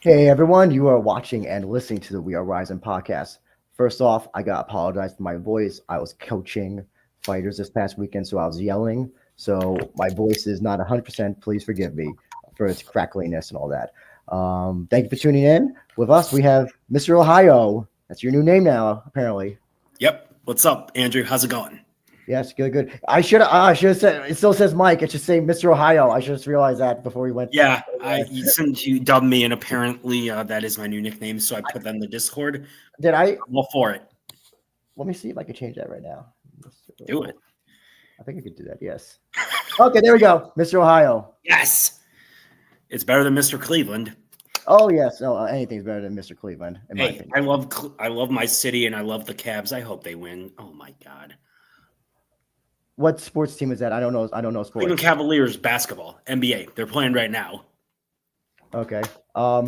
Hey everyone, you are watching and listening to the We Are Rising podcast. First off, I gotta apologize for my voice. I was coaching fighters this past weekend, so I was yelling. So my voice is not 100%. Please forgive me for its crackliness and all that. Thank you for tuning in. With us, we have Mr. Ohio. That's your new name now, apparently. Yep. What's up, Andrew? How's it going? Yes, good, good. I should have said. It still says Mike. It should say Mr. Ohio. I should have realized that before we went. Yeah, since you dubbed me, and apparently that is my new nickname, so I put that in the Discord. Did I? I'm all for it. Let me see if I can change that right now. Do it. I think I could do that. Yes. Okay, there we go, Mr. Ohio. Yes. It's better than Mr. Cleveland. Oh yes, no, anything's better than Mr. Cleveland, in my Hey, opinion. I love my city, and I love the Cavs. I hope they win. Oh my God. What sports team is that? I don't know. I don't know Cleveland sports. Cavaliers basketball, NBA. They're playing right now. Okay. I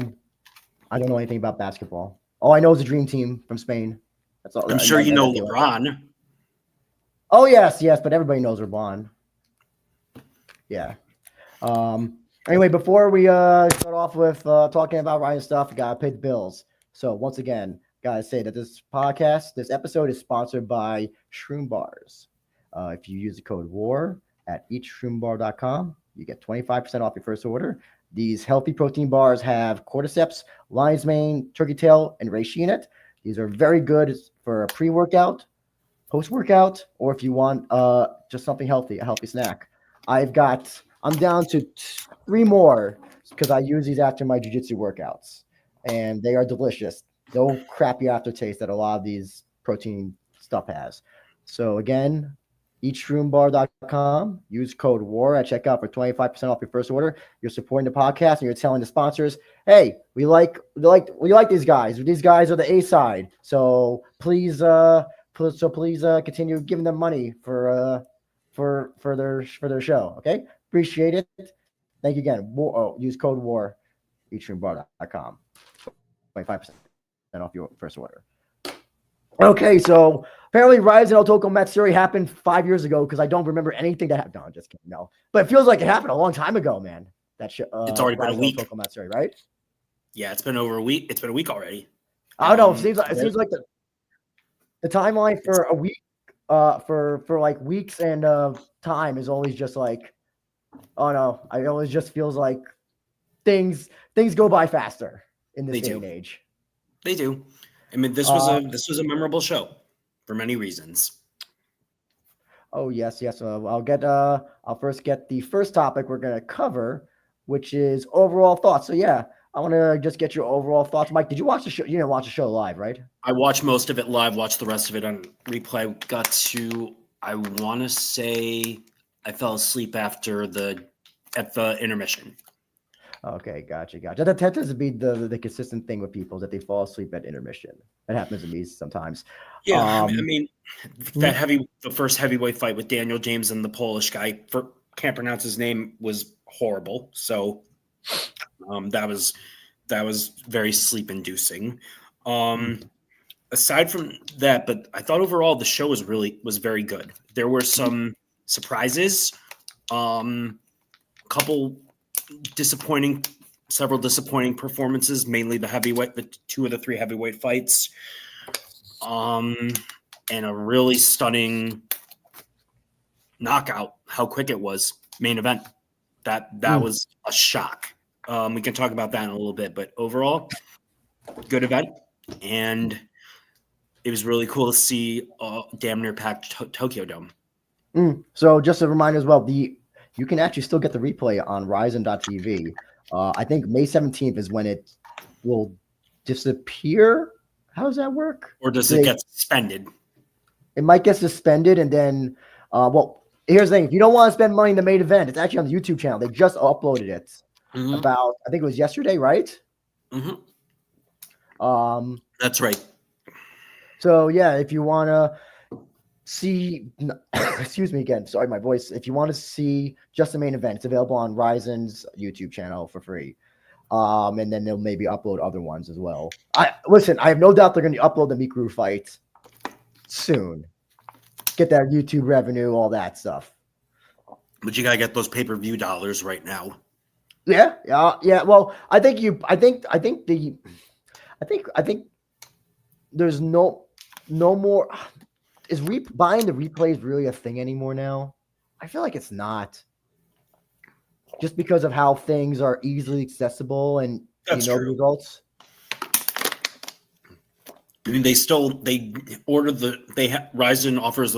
don't know anything about basketball. All I know is the Dream Team from Spain. That's all. I'm sure you know that's it. LeBron. Oh yes, yes, but everybody knows LeBron. Yeah. Anyway, before we start off with talking about Ryan stuff, we gotta pay the bills. So once again, gotta say that this episode is sponsored by Shroom Bars. If you use the code WAR at eachshroombar.com, you get 25% off your first order. These healthy protein bars have cordyceps, lion's mane, turkey tail, and reishi in it. These are very good for a pre-workout, post-workout, or if you want just something healthy, a healthy snack. I'm down to 3 more because I use these after my jiu-jitsu workouts, and they are delicious. No crappy aftertaste that a lot of these protein stuff has. So again, eachroombar.com. Use code WAR at checkout for 25% off your first order. You're supporting the podcast and you're telling the sponsors, hey, we like these guys. These guys are the A side. So please continue giving them money for their show. Okay? Appreciate it. Thank you again. Use code WAR, eachroombar.com. 25% off your first order. Okay, so apparently RIZIN Otoko Matsuri happened 5 years ago because I don't remember anything that happened. No, I'm just kidding. No, but it feels like it happened a long time ago, man. That shit. It's already been a week. Otoko Matsuri, right? Yeah, it's been over a week. It's been a week already. I don't know. It seems like the timeline for a week, for like weeks and time is always just like, oh no, it always just feels like things go by faster in this day and age. They do. I mean, this was a memorable show for many reasons. Oh yes. I'll first get the first topic we're gonna cover, which is overall thoughts. So yeah, I want to just get your overall thoughts. Mike, did you watch the show? You didn't watch the show live, right? I watched most of it live. Watched the rest of it on replay. I want to say, I fell asleep at the intermission. Okay, gotcha. That tends to be the consistent thing with people, that they fall asleep at intermission. That happens to me sometimes. Yeah, I mean the first heavyweight fight with Daniel James and the Polish guy, can't pronounce his name, was horrible. So that was very sleep inducing. Aside from that, but I thought overall the show was very good. There were some surprises, several disappointing performances, mainly the 2 of the 3 heavyweight fights, and a really stunning knockout. How quick it was. Main event. That was a shock. We can talk about that in a little bit, but overall, good event, and it was really cool to see damn near packed Tokyo Dome. So just a reminder as well, you can actually still get the replay on RIZIN.tv. I think May 17th is when it will disappear. How does that work? Or does it get suspended? It might get suspended, and then, here's the thing. If you don't want to spend money in the main event, it's actually on the YouTube channel. They just uploaded it about, I think it was yesterday, right? Mm-hmm. That's right. So, yeah, if you want to see, excuse me again, sorry, my voice. If you want to see just the main event, it's available on RIZIN's YouTube channel for free. And then they'll maybe upload other ones as well. I have no doubt they're going to upload the Mikuru fight soon. Get that YouTube revenue, all that stuff. But you got to get those pay-per-view dollars right now. Yeah. Well, I think there's no more. Is buying the replays really a thing anymore now? I feel like it's not. Just because of how things are easily accessible and That's the true. results. I mean, they order Ryzen offers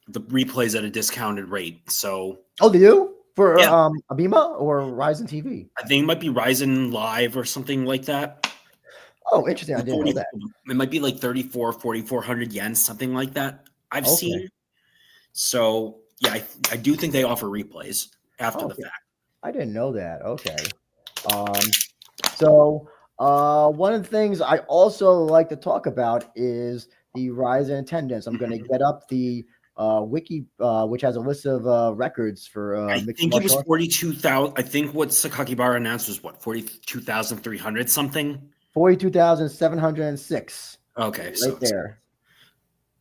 the replays at a discounted rate. So Oh, they do for yeah, Abima or Ryzen TV. I think it might be Ryzen Live or something like that. Oh, interesting. I didn't know that. It might be like 4,400 yen, something like that. I've Okay. seen. So yeah, I do think they offer replays after the fact. I didn't know that. Okay. So one of the things I also like to talk about is the rise in attendance. I'm going to get up the wiki, which has a list of records for I mixed think it was martial arts. 42,000. I think what Sakakibara announced was 42,300 something. 42,706. Okay, Right so there.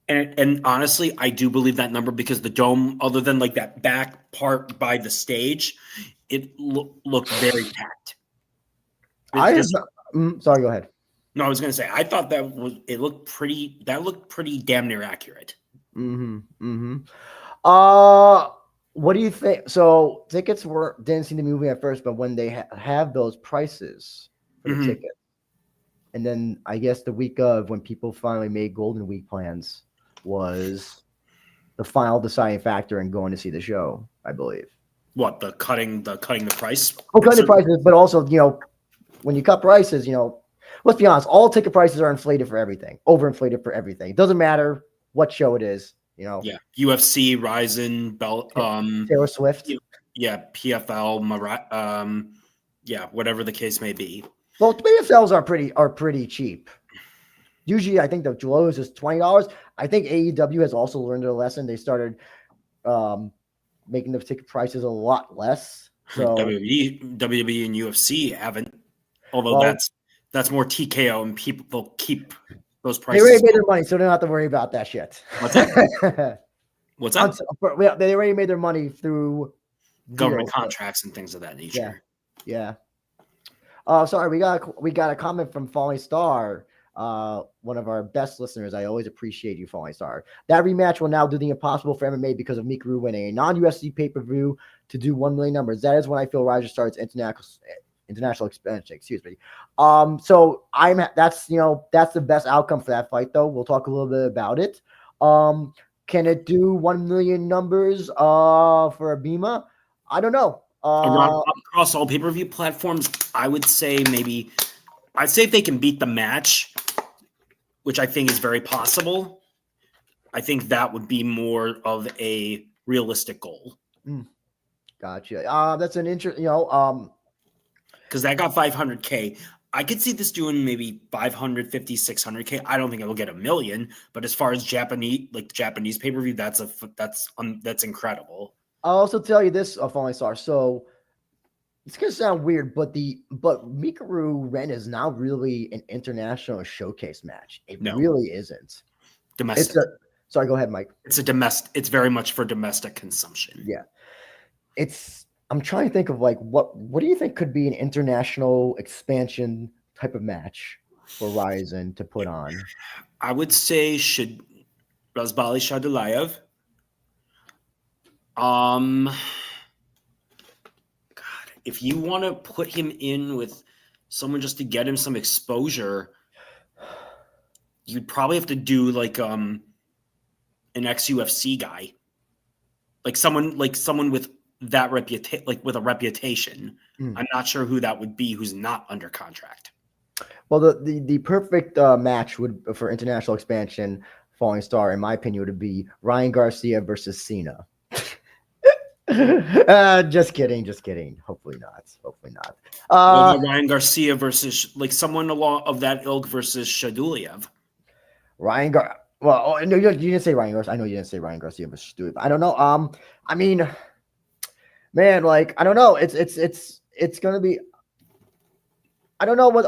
And honestly, I do believe that number because the dome, other than like that back part by the stage, it looked very packed. Sorry, go ahead. No, I was going to say I thought it looked pretty. That looked pretty damn near accurate. What do you think? So tickets didn't see the movie at first, but when they have those prices for the ticket, and then I guess the week of when people finally made Golden Week plans was the final deciding factor in going to see the show, I believe. What, the cutting the price? Oh, cutting the prices, but also when you cut prices, let's be honest, all ticket prices are inflated for everything, overinflated for everything. It doesn't matter what show it is. Yeah, UFC, RIZIN, Taylor Swift. Yeah, PFL, yeah, whatever the case may be. Well, PFLs are pretty cheap. Usually, I think the lowest is $20. I think AEW has also learned their lesson. They started making the ticket prices a lot less. So WWE and UFC haven't, although that's more TKO and people will keep those prices. They already made their money, so they don't have to worry about that shit. What's that? What's that? They already made their money through government contracts and things of that nature. Yeah. Sorry, we got a comment from Falling Star, one of our best listeners. I always appreciate you, Falling Star. That rematch will now do the impossible for MMA because of Mikuru winning a non-UFC pay-per-view to do 1 million numbers. That is when I feel Rise starts international expansion. Excuse me. So that's the best outcome for that fight, though. We'll talk a little bit about it. Can it do 1 million numbers for Abima? I don't know. Across all pay-per-view platforms, I'd say if they can beat the match, which I think is very possible, I think that would be more of a realistic goal. Gotcha. That's an interesting, because that got 500K. I could see this doing maybe 550, 600K. I don't think it'll get 1 million, but as far as Japanese pay-per-view, that's incredible. I'll also tell you this, Falling Star. So it's gonna sound weird, but Mikuru Ren is now really an international showcase match. It really isn't. Domestic. Sorry, go ahead, Mike. It's very much for domestic consumption. Yeah. I'm trying to think of what do you think could be an international expansion type of match for Ryzen to put on? I would say Razbali Shaydullaev. God, if you want to put him in with someone just to get him some exposure, you'd probably have to do an ex-UFC guy, someone with that with a reputation. I'm not sure who that would be who's not under contract. Well, the perfect match for international expansion, Falling Star, in my opinion, would be Ryan Garcia versus Cena. Just kidding. Hopefully not. Ryan Garcia versus someone of that ilk versus Shaydullaev. Well, no, you didn't say Ryan Garcia. I know you didn't say Ryan Garcia versus Shaydullaev. I don't know. I mean, man, I don't know. It's gonna be. I don't know what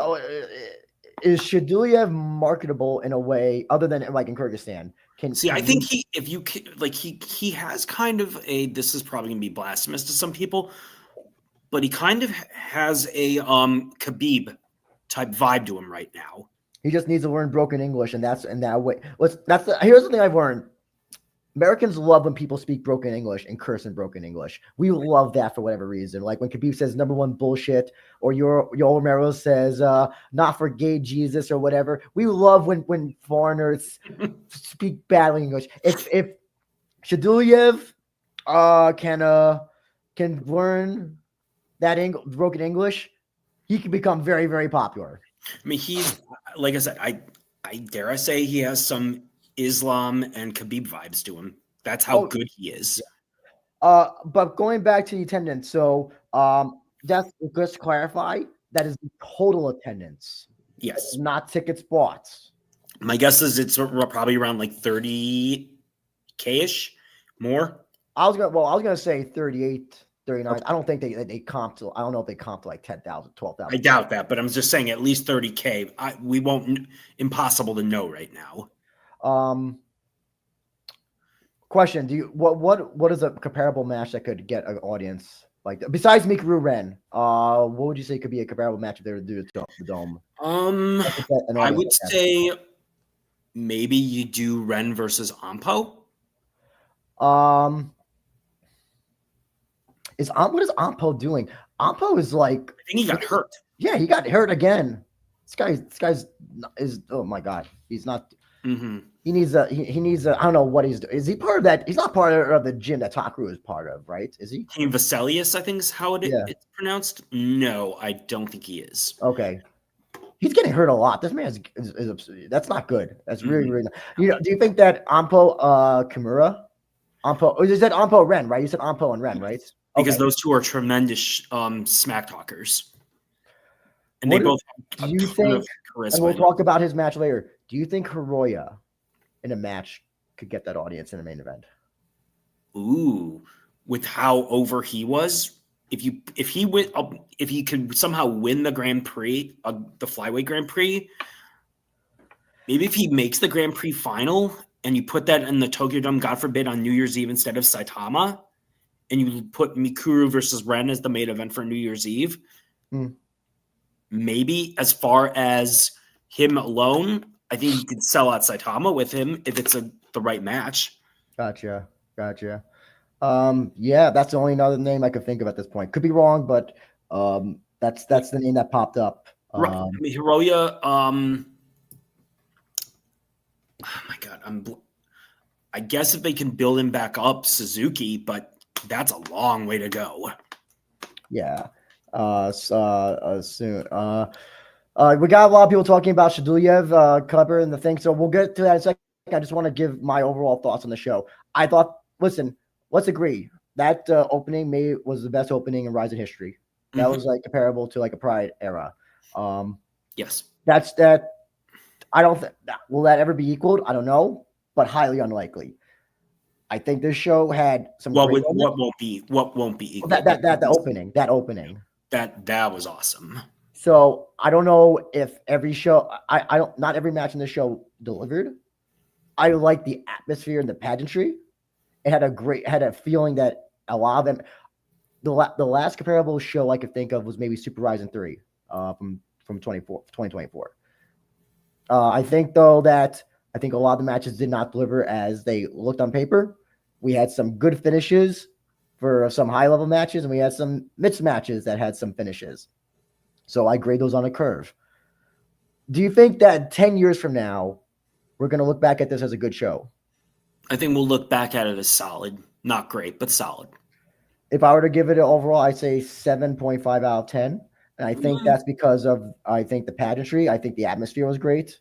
is Shaydullaev marketable in a way other than in Kyrgyzstan. I think he has kind of this is probably gonna be blasphemous to some people, but he kind of has a Khabib type vibe to him right now. He just needs to learn broken English, and that's in that way. Here's the thing I've learned. Americans love when people speak broken English and curse in broken English. We love that for whatever reason. Like when Khabib says number one bullshit, or your Romero says not for gay Jesus or whatever. We love when foreigners speak badly English. If Shaydullaev'S can learn that broken English, he can become very, very popular. I mean, he's, like I said, I dare I say he has some Islam and Khabib vibes to him. That's how good he is. But going back to the attendance, so just to clarify, that is the total attendance. Yes. Not tickets bought. My guess is it's probably around like 30K-ish more. I was gonna say 38, 39. Okay. I don't think they comp to. I don't know if they comp to like 10,000, 12,000. I doubt that, but I'm just saying at least 30K. We won't. Impossible to know right now. Question: what is a comparable match that could get an audience like that? Besides Mikuru Ren? What would you say could be a comparable match if they were to do the dome? I would say maybe you do Ren versus Ampo. What is Ampo doing? Ampo is like, I think he got hurt. Yeah, he got hurt again. This guy's is, oh my God, he's not. Mm-hmm. He needs a. I don't know what he's doing. Is he part of that? He's not part of the gym that Takaru is part of, right? Is he? Team Vesalius, I think is how it's pronounced. No, I don't think he is. Okay. He's getting hurt a lot. This man is that's not good. That's really, really not. Do you think that Ampo Kimura? Ampo, or you said Ampo Ren, right? You said Ampo and Ren, right? Because those two are tremendous smack talkers. And they both have a ton of charisma. And we'll talk about his match later. Do you think Hiroya in a match could get that audience in a main event? Ooh, with how over he was, if he could somehow win the Grand Prix, the Flyweight Grand Prix, maybe if he makes the Grand Prix final and you put that in the Tokyo Dome, God forbid, on New Year's Eve instead of Saitama, and you put Mikuru versus Ren as the main event for New Year's Eve, maybe as far as him alone, I think you could sell out Saitama with him if it's the right match. Gotcha. Yeah, that's the only other name I could think of at this point. Could be wrong, but that's the name that popped up. Right. I mean, Hiroya, oh my God, I guess if they can build him back up, Suzuki, but that's a long way to go. Yeah. Soon. We got a lot of people talking about Shaydullaev'S cover and the thing, so we'll get to that in a second. I just want to give my overall thoughts on the show. I thought, listen, let's agree that opening was the best opening in RIZIN history. That was like comparable to like a Pride era. Yes, that's that. I don't think will that ever be equaled. I don't know, but highly unlikely. I think this show had some. What won't be equal? That opening. That was awesome. So I don't know if every show. I don't. Not every match in the show delivered. I like the atmosphere and the pageantry. It had a feeling that a lot of them. The last comparable show I could think of was maybe Super RIZIN 3 from 2024. I think though that I think a lot of the matches did not deliver as they looked on paper. We had some good finishes for some high level matches, and we had some mixed matches that had some finishes. So I grade those on a curve. Do you think that 10 years from now, we're going to look back at this as a good show? I think we'll look back at it as solid. Not great, but solid. If I were to give it an overall, I'd say 7.5 out of 10. And I think that's because of, I think the pageantry, I think the atmosphere was great.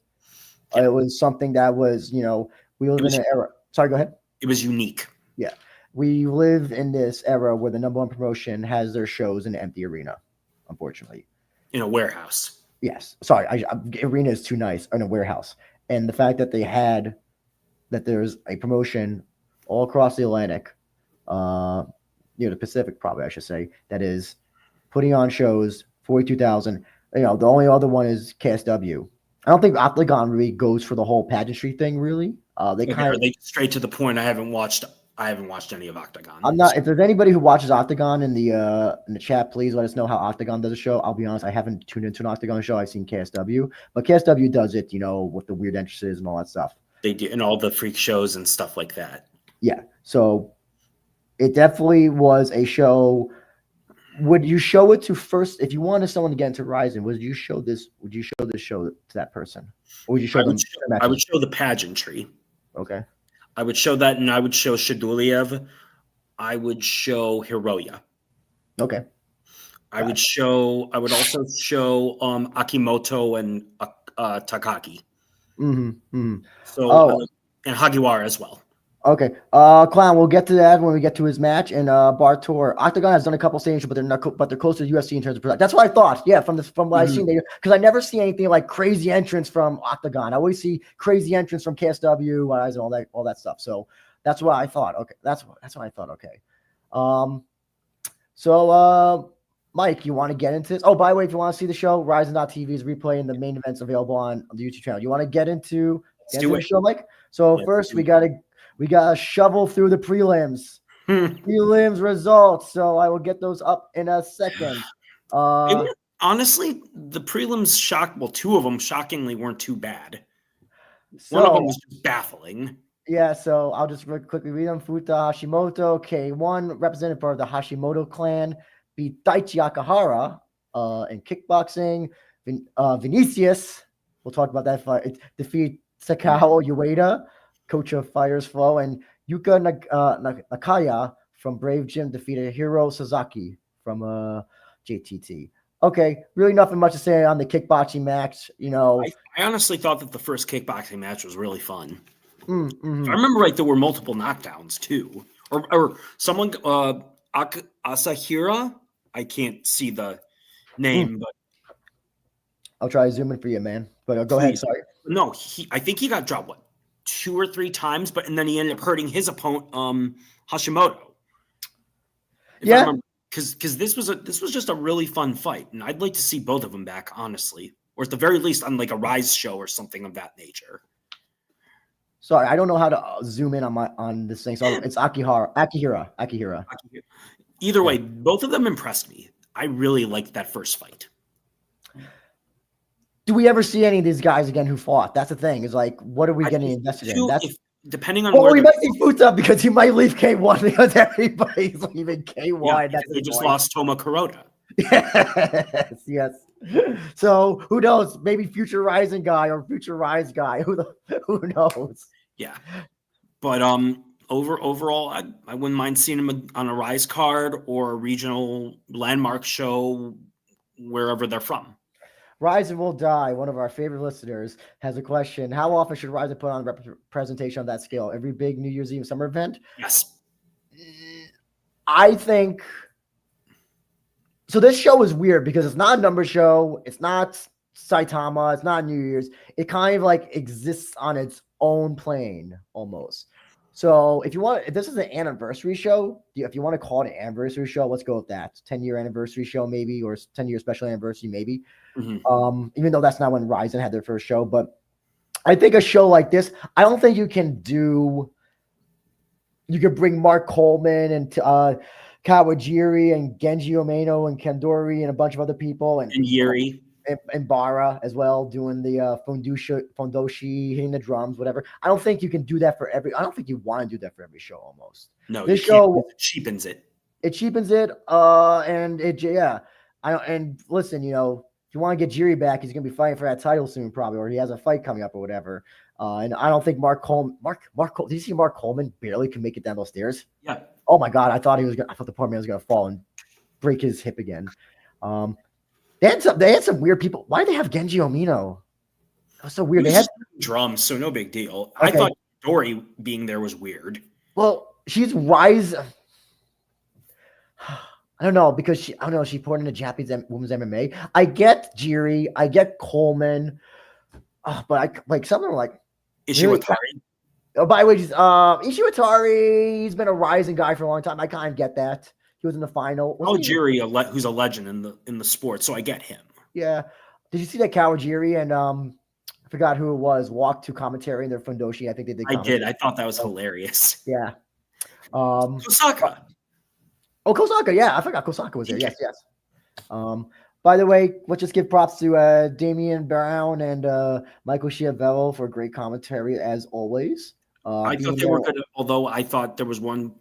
Yeah. It was something that was, we live in an era. Sorry, go ahead. It was unique. Yeah. We live in this era where the number one promotion has their shows in an empty arena, unfortunately. In a warehouse. Yes. Sorry. Arena is too nice. In a warehouse. And the fact that there's a promotion all across the Atlantic, the Pacific, probably I should say, that is putting on shows, 42,000. The only other one is KSW. I don't think Octagon really goes for the whole pageantry thing, really. They straight to the point. I haven't watched I haven't watched any of Octagon. I'm not. If there's anybody who watches Octagon in the chat, please let us know how Octagon does a show. I'll be honest, I haven't tuned into an Octagon show. I've seen KSW, but KSW does it, with the weird entrances and all that stuff. They do, and all the freak shows and stuff like that. Yeah. So it definitely was a show. Would you show it to first if you wanted someone to get into Ryzen? Would you show this? Would you show this show to that person, or would you show them? I would show the pageantry. Okay. I would show that, and I would show Shaydullaev'S. I would show Hiroya. Okay. I would also show Akimoto and Takaki. So and Hagiwara as well. Okay. Clown, we'll get to that when we get to his match. And Bartor, Octagon has done a couple stages, but they're close to UFC in terms of production. That's what I thought. Yeah, from what I've seen, because I never see anything like crazy entrance from Octagon. I always see crazy entrance from KSW, and all that stuff. So that's what I thought. Okay, that's what I thought. Okay. So Mike, you want to get into this? Oh, by the way, if you want to see the show, RIZIN.TV is replaying the main events available on the YouTube channel. You want to get into the show, Mike? So first, we got to shovel through the prelims. Prelims results. So I will get those up in a second. Honestly, the prelims two of them shockingly weren't too bad. One of them was just baffling. Yeah, so I'll just quickly read them. Futa Hashimoto, K1, representative of the Hashimoto clan, beat Daichi Akahara in kickboxing. Vinicius, we'll talk about that fight. Defeat Sakao Ueda, coach of Fire's Flow, and Yuka Nakaya from Brave Gym defeated Hiro Sasaki from JTT. Okay, really nothing much to say on the kickboxing match. I honestly thought that the first kickboxing match was really fun. If I remember right, there were multiple knockdowns too, or someone Asahira. I can't see the name, but I'll try to zoom in for you, man. But go ahead. Sorry. No, I think he got dropped 2 or 3 times, and then he ended up hurting his opponent, Hashimoto. Because this was just a really fun fight, and I'd like to see both of them back, honestly, or at the very least on like a Rise show or something of that nature. Sorry, I don't know how to zoom in on this thing. So it's Akihira. Either way, both of them impressed me. I really liked that first fight. Do we ever see any of these guys again who fought? That's the thing. Is like, what are we getting invested in? Depending on where we might see Futa because he might leave K1 because everybody's leaving K1. Yeah, they just lost Toma Kuroda. Yes. So who knows? Maybe future Ryzen guy or future Rise guy. Who knows? Yeah, but overall, I wouldn't mind seeing him on a Rise card or a regional landmark show wherever they're from. Ryzen will die. One of our favorite listeners has a question. How often should Ryzen put on a representation on that scale? Every big New Year's Eve summer event? Yes. I think so. This show is weird because it's not a number show. It's not Saitama. It's not New Year's. It kind of like exists on its own plane almost. So if this is an anniversary show, if you want to call it an anniversary show, let's go with that. 10-year anniversary show maybe, or 10-year special anniversary maybe. Even though that's not when Ryzen had their first show. But I think a show like this, I don't think you could bring Mark Coleman and Kawajiri and Genji Omeno and Kandori and a bunch of other people. And Yuri. And Bara as well, doing the fondoshi, hitting the drums, whatever. I don't think you can do that for I don't think you want to do that for every show almost. No, this show cheapens it. It cheapens it. And listen, if you want to get Jiri back, he's going to be fighting for that title soon probably, or he has a fight coming up or whatever. And I don't think Mark Coleman, did you see Mark Coleman barely can make it down those stairs? Yeah. Oh my God. I thought the poor man was going to fall and break his hip again. They had some weird people. Why did they have Genji Omeno? That was so weird. They had drums, so no big deal. Okay. I thought Dory being there was weird. Well, she's Rise. I don't know because she poured into Japanese women's MMA. I get Jiri, I get Coleman, but some of them are like Ishiwatari. Oh, by the way, Ishiwatari, he's been a Rising guy for a long time. I kind of get that. He was in the final. Jiri, who's a legend in the sport, so I get him. Yeah. Did you see that Kawajiri and I forgot who it was walked to commentary in their fundoshi? I think they did. I did. I thought that was hilarious. Yeah. Osaka. Oh, Kosaka. Yeah, I forgot Kosaka was there. Yes, yes. By the way, let's just give props to Damian Brown and Michael Schiavello for great commentary as always. I thought they were good, although I thought there was one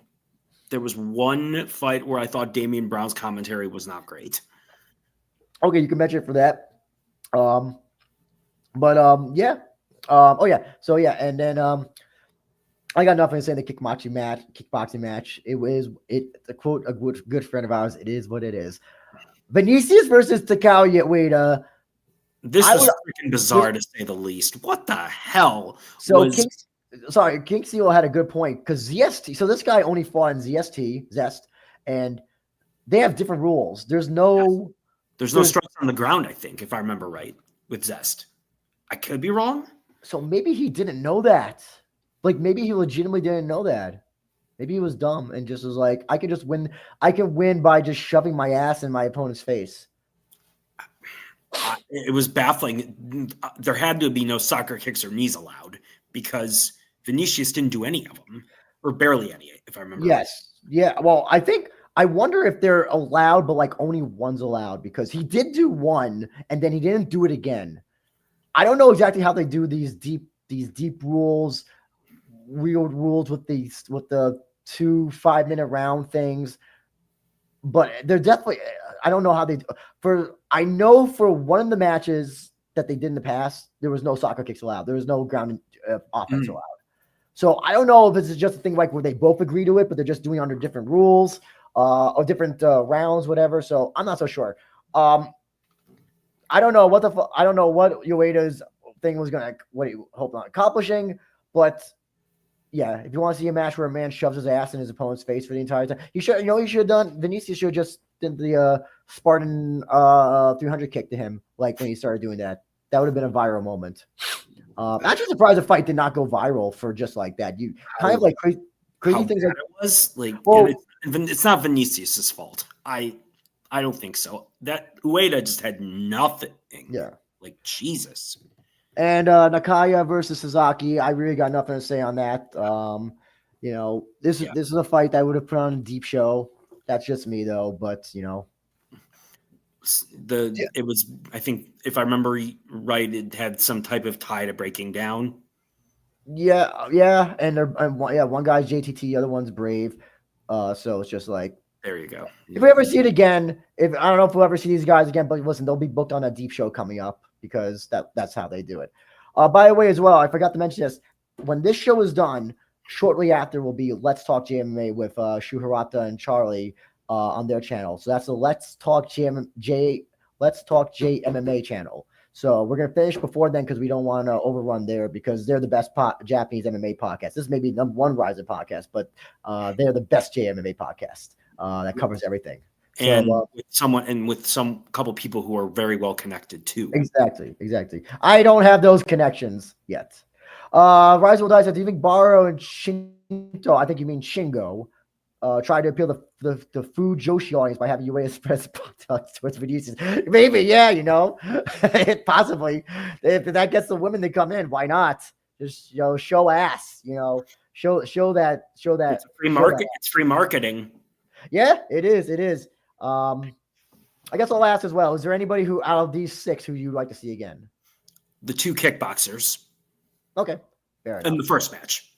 fight where I thought Damian Brown's commentary was not great. Okay, you can mention it for that. Yeah. Oh yeah. So yeah, and then I got nothing to say in the kickboxing match. To quote a good friend of ours, it is what it is. Vinicius versus Takao Ueda. This was freaking bizarre to say the least. What the hell? So King Seal had a good point because ZST. So this guy only fought in Zest, and they have different rules. There's no strikes on the ground. I think, if I remember right, with Zest. I could be wrong. So maybe he didn't know that. Like maybe he legitimately didn't know that. Maybe he was dumb and just was like, I can just win. I can win by just shoving my ass in my opponent's face. It was baffling. There had to be no soccer kicks or knees allowed because Vinicius didn't do any of them, or barely any, if I remember. Yes. Right. Yeah. Well, I wonder if they're allowed, but like only one's allowed because he did do one and then he didn't do it again. I don't know exactly how they do these deep rules, weird rules with the 2 5-minute round things, but they're definitely. I don't know how they I know for one of the matches that they did in the past, there was no soccer kicks allowed. There was no ground offense allowed. So I don't know if this is just a thing like where they both agree to it, but they're just doing under different rules or different rounds, whatever. So I'm not so sure. I don't know what I don't know what Ueda's thing was what he hoped on accomplishing, but yeah, if you want to see a match where a man shoves his ass in his opponent's face for the entire time, he should have done. Vinicius should have just did the Spartan 300 kick to him, like when he started doing that. That would have been a viral moment. I'm actually surprised the fight did not go viral for just like that. You kind of like crazy things. Like, it was like, well, it's not Vinicius's fault. I don't think so. That Ueda just had nothing. Yeah, like Jesus. And Nakaya versus Sasaki, I really got nothing to say on that. This is a fight that I would have put on a deep show. That's just me though, but it was, I think if I remember right, it had some type of tie to breaking down. Yeah, and one guy's JTT, the other one's Brave. So it's just like there you go. If we ever see it again, I don't know if we'll ever see these guys again, but listen, they'll be booked on a deep show coming up because that's how they do it. By the way, as well, I forgot to mention this. When this show is done, shortly after will be Let's Talk JMMA with Shu Hirata and Charlie on their channel. So that's the Let's Talk JMMA channel. So we're gonna finish before then because we don't want to overrun there because they're the best Japanese MMA podcast. This may be number one RIZIN podcast, but they're the best JMMA podcast that covers everything. And with some couple people who are very well connected too. Exactly. I don't have those connections yet. Rise will die said, do you think Baro and Shinto, I think you mean Shingo, try to appeal the food Joshi audience by having Ueda express towards Vinicius? Maybe, yeah, possibly. If that gets the women to come in, why not? Just show ass, show that. It's a free market. It's free marketing. Yeah, it is. I guess I'll ask as well. Is there anybody who out of these 6 who you'd like to see again? The 2 kickboxers. Okay, fair enough. In the first match.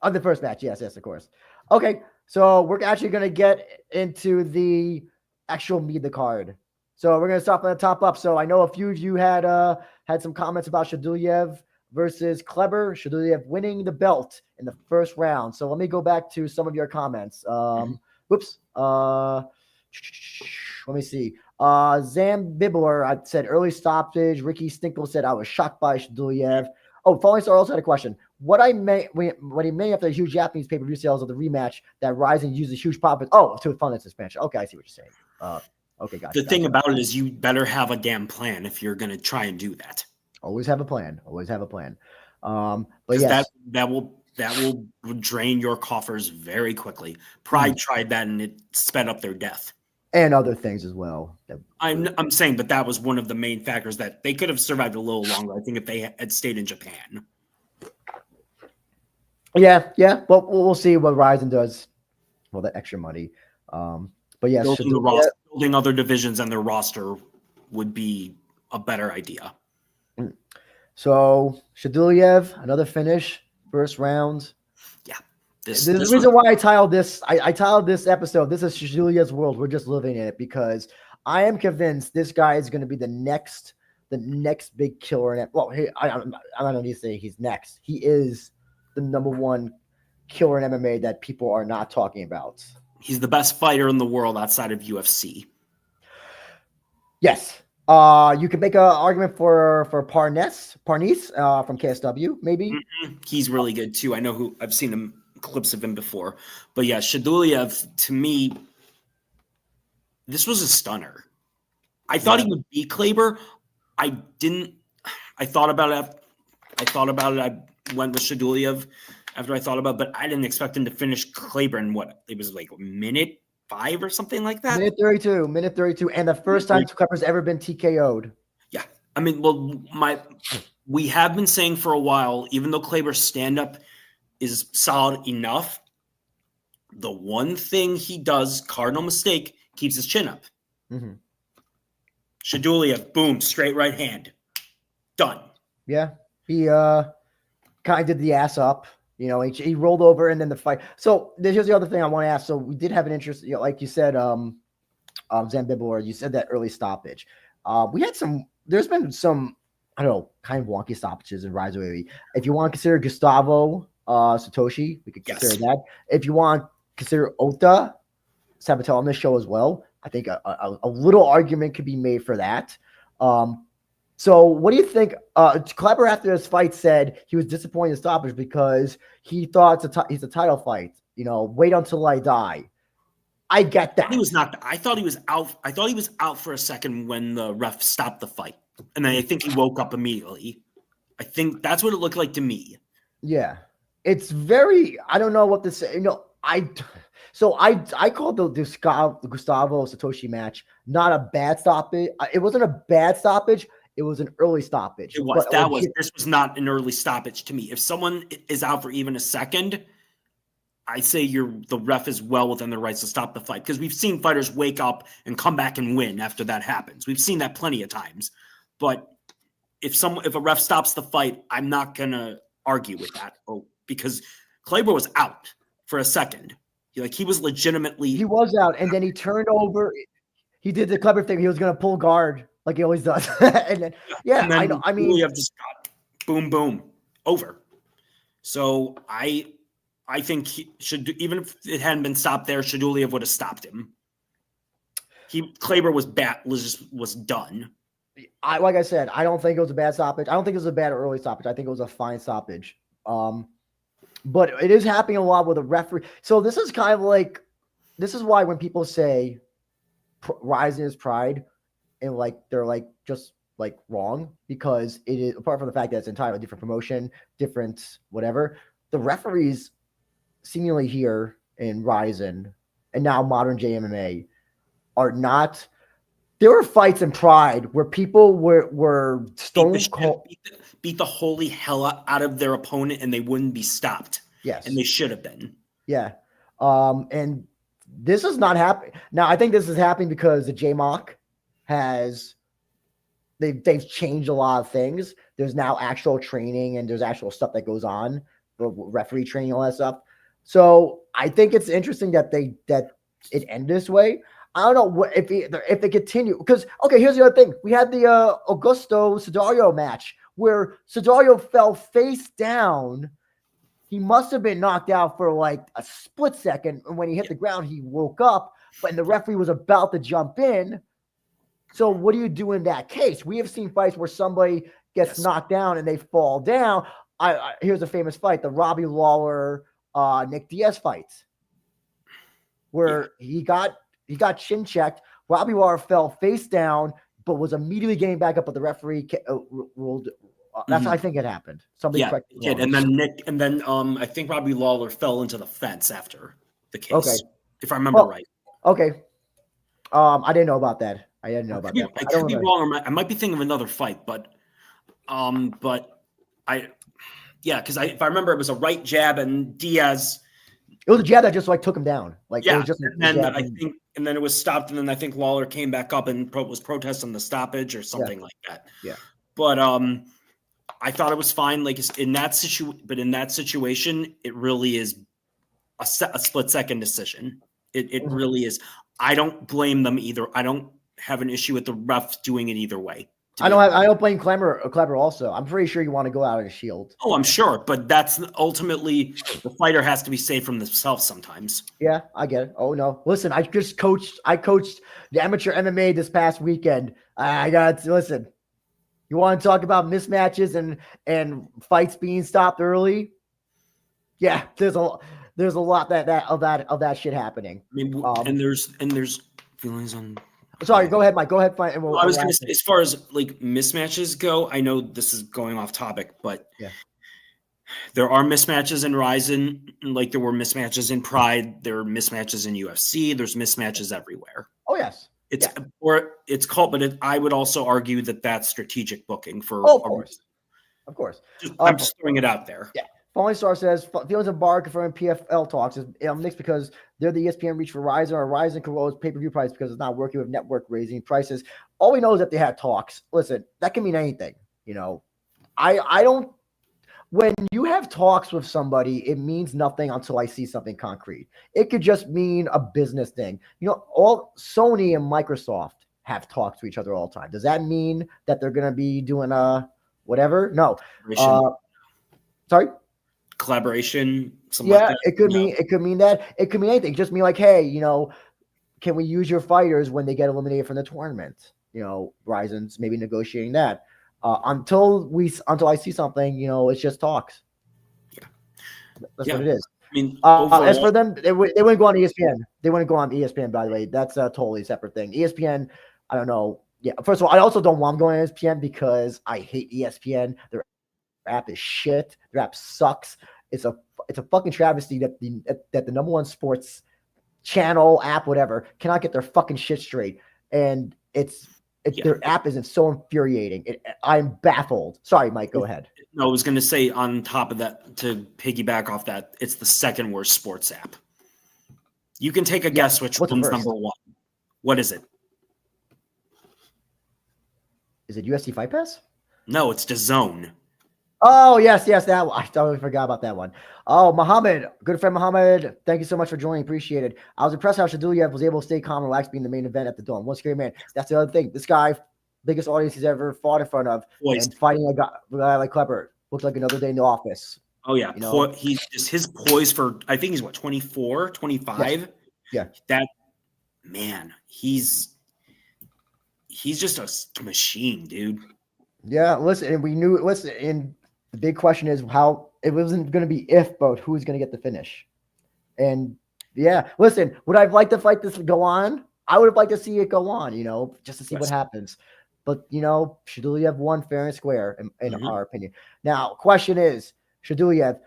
On the first match, yes, of course. Okay, so we're actually going to get into the actual meat of the card. So we're going to start from the top up. So I know a few of you had some comments about Shaydullaev versus Kleber. Shaydullaev winning the belt in the first round. So let me go back to some of your comments. Whoops. Let me see. Zam Bibler, I said early stoppage. Ricky Stinkle said I was shocked by Shaydullaev. Oh, Falling Star also had a question. What he may after the huge Japanese pay-per-view sales of the rematch that RIZIN uses huge profits. Oh, to fund its expansion. Okay, I see what you're saying. Okay, gotcha. The thing about it is you better have a damn plan if you're going to try and do that. Always have a plan. But yes. That will drain your coffers very quickly. Pride tried that and it sped up their death. And other things as well. I'm saying, but that was one of the main factors that they could have survived a little longer. I think if they had stayed in Japan. Yeah. But we'll see what RIZIN does well, that extra money. But yes, building other divisions and their roster would be a better idea. So Shaydullaev, another finish, first round. Yeah. There's the reason why I titled this. I titled this episode, "This is Shaydullaev's world. We're just living in it," because I am convinced this guy is going to be the next big killer. And well, I don't need to say he's next. He is the number one killer in MMA that people are not talking about. He's the best fighter in the world outside of UFC. Yes. You could make an argument for Parnes from KSW, maybe. Mm-hmm. He's really good too. I know I've seen clips of him before. But yeah, Shaydullaev, to me, this was a stunner. I thought he would beat Kleber. I didn't. I thought about it. I went with Shaydullaev after I thought about it, but I didn't expect him to finish Kleber in what? It was like minute 5 or something like that. Minute 32. And the first time Kleber's ever been TKO'd. Yeah. I mean, well, we have been saying for a while, even though Kleber's stand-up is solid enough, the one thing he does, cardinal mistake, keeps his chin up. Mm-hmm. Shaydullaev, boom, straight right hand. Done. Yeah. He kind of did the ass up. You know, he rolled over and then the fight. So here's the other thing I want to ask. So we did have an interest, you know, like you said, Zambibor, you said that early stoppage. There's been some, I don't know, kind of wonky stoppages in RIZIN. If you want to consider Gustavo Satoshi, we could consider that. If you want to consider Ota Sabatel on this show as well, I think a little argument could be made for that. So what do you think? Kleber after this fight said he was disappointed in stoppage because he thought it's a title fight. You know, wait until I die. I get that. He was not. I thought he was out. I thought he was out for a second when the ref stopped the fight, and then I think he woke up immediately. I think that's what it looked like to me. Yeah, it's very. I don't know what to say. You know, I called the Gustavo Satoshi match not a bad stoppage. It wasn't a bad stoppage. It was an early stoppage. It was. This was not an early stoppage to me. If someone is out for even a second, I say the ref is well within their rights to stop the fight, because we've seen fighters wake up and come back and win after that happens. We've seen that plenty of times. But if a ref stops the fight, I'm not gonna argue with that. Because Kleber was out for a second. He was legitimately. He was out, and then he turned over. He did the Kleber thing. He was gonna pull guard like he always does. And then, I know. I mean, you have just got boom, boom, over. So I think even if it hadn't been stopped there, Shaydullaev would have stopped him. Kleber was done. Like I said, I don't think it was a bad stoppage. I don't think it was a bad early stoppage. I think it was a fine stoppage. But it is happening a lot with a referee. So this is kind of like, this is why when people say RIZIN is pride, and they're just wrong, because it is, apart from the fact that it's entirely different promotion, different whatever, the referees seemingly here in RIZIN and now modern JMMA are not. There were fights in Pride where people were stone cold, beat the holy hell out of their opponent, and they wouldn't be stopped. Yes, and they should have been. Yeah, and this is not happening now. I think this is happening because the JMOC they've changed a lot of things. There's now actual training, and there's actual stuff that goes on, referee training, all that stuff. So I think it's interesting that it ended this way. I don't know what if they continue, because here's the other thing. We had the Augusto Cesario match where Cesario fell face down. He must have been knocked out for like a split second, and when he hit the ground, he woke up. But the referee was about to jump in. So what do you do in that case? We have seen fights where somebody gets knocked down and they fall down. Here's a famous fight: the Robbie Lawler Nick Diaz fight, where he got chin checked. Robbie Lawler fell face down, but was immediately getting back up. But the referee ruled. That's how I think it happened. Somebody corrected me. And then I think Robbie Lawler fell into the fence after the case. If I remember right. Okay. I didn't know about that. I didn't know about that. I could be wrong. I might be thinking of another fight, because if I remember, it was a right jab, and Diaz It was a jab that just like took him down. Like it Yeah, was just and then and then it was stopped, and then I think Lawler came back up and was protesting the stoppage or something like that. Yeah. But I thought it was fine. Like in that situation, it really is a split second decision. It really is. I don't blame them either. I don't have an issue with the refs doing it either way. I don't blame Kleber also. I'm pretty sure you want to go out in a shield. Oh, I'm sure, but that's ultimately the fighter has to be safe from themselves sometimes. Yeah, I get it. Oh no, listen, I coached the amateur MMA this past weekend. I got to listen. You want to talk about mismatches and fights being stopped early? Yeah, there's a lot of that shit happening. I mean, and there's feelings on. Sorry, go ahead, Mike. Go ahead. I was going to say, as far as like mismatches go, I know this is going off topic, but yeah, there are mismatches in RIZIN, like there were mismatches in Pride. There are mismatches in UFC. There's mismatches everywhere. Oh yes, it's called, but I would also argue that that's strategic booking for. Oh, of course. I'm just throwing it out there. Yeah. Falling Star says feelings of Bar confirming PFL talks is mixed because they're the ESPN reach for RIZIN, or RIZIN can roll pay-per-view price because it's not working with network raising prices. All we know is that they had talks. Listen, that can mean anything. You know, I don't. When you have talks with somebody, it means nothing until I see something concrete. It could just mean a business thing. You know, all Sony and Microsoft have talks to each other all the time. Does that mean that they're going to be doing whatever? No. Sorry. Collaboration, something like that. It could mean that. It could mean anything. Just mean like, hey, you know, can we use your fighters when they get eliminated from the tournament? You know, RIZIN's maybe negotiating that. Until I see something, you know, it's just talks. Yeah, that's what it is. I mean, as for them, they wouldn't go on ESPN. They wouldn't go on ESPN. By the way, that's a totally separate thing. ESPN, I don't know. Yeah, first of all, I also don't want to go on ESPN because I hate ESPN. Their app is shit. Their app sucks. It's a fucking travesty that the number one sports channel, app, whatever, cannot get their fucking shit straight. And their app isn't so infuriating. I'm baffled. Sorry, Mike, go ahead. No, I was going to say on top of that, to piggyback off that, it's the second worst sports app. You can take a guess which one's number one. What is it? Is it UFC Fight Pass? No, it's DAZN. Oh, yes, that one. I totally forgot about that one. Oh, Muhammad, good friend Muhammad, thank you so much for joining. Appreciate it. I was impressed how Shaydullaev was able to stay calm and relaxed being the main event at the Dome. One scary man. That's the other thing. This guy, biggest audience he's ever fought in front of, and fighting a guy like Kleber looked like another day in the office. Oh, yeah. You know? He's just his poise for, I think he's 24, 25? Yeah. That, man, he's just a machine, dude. Yeah, listen, and we knew it. Listen, and the big question is how it wasn't going to be if, but who's going to get the finish. And yeah, listen, would I like to fight this go on? I would have liked to see it go on, you know, just to see what happens. But, you know, Shaydullaev won fair and square, in our opinion. Now, question is, Shaydullaev,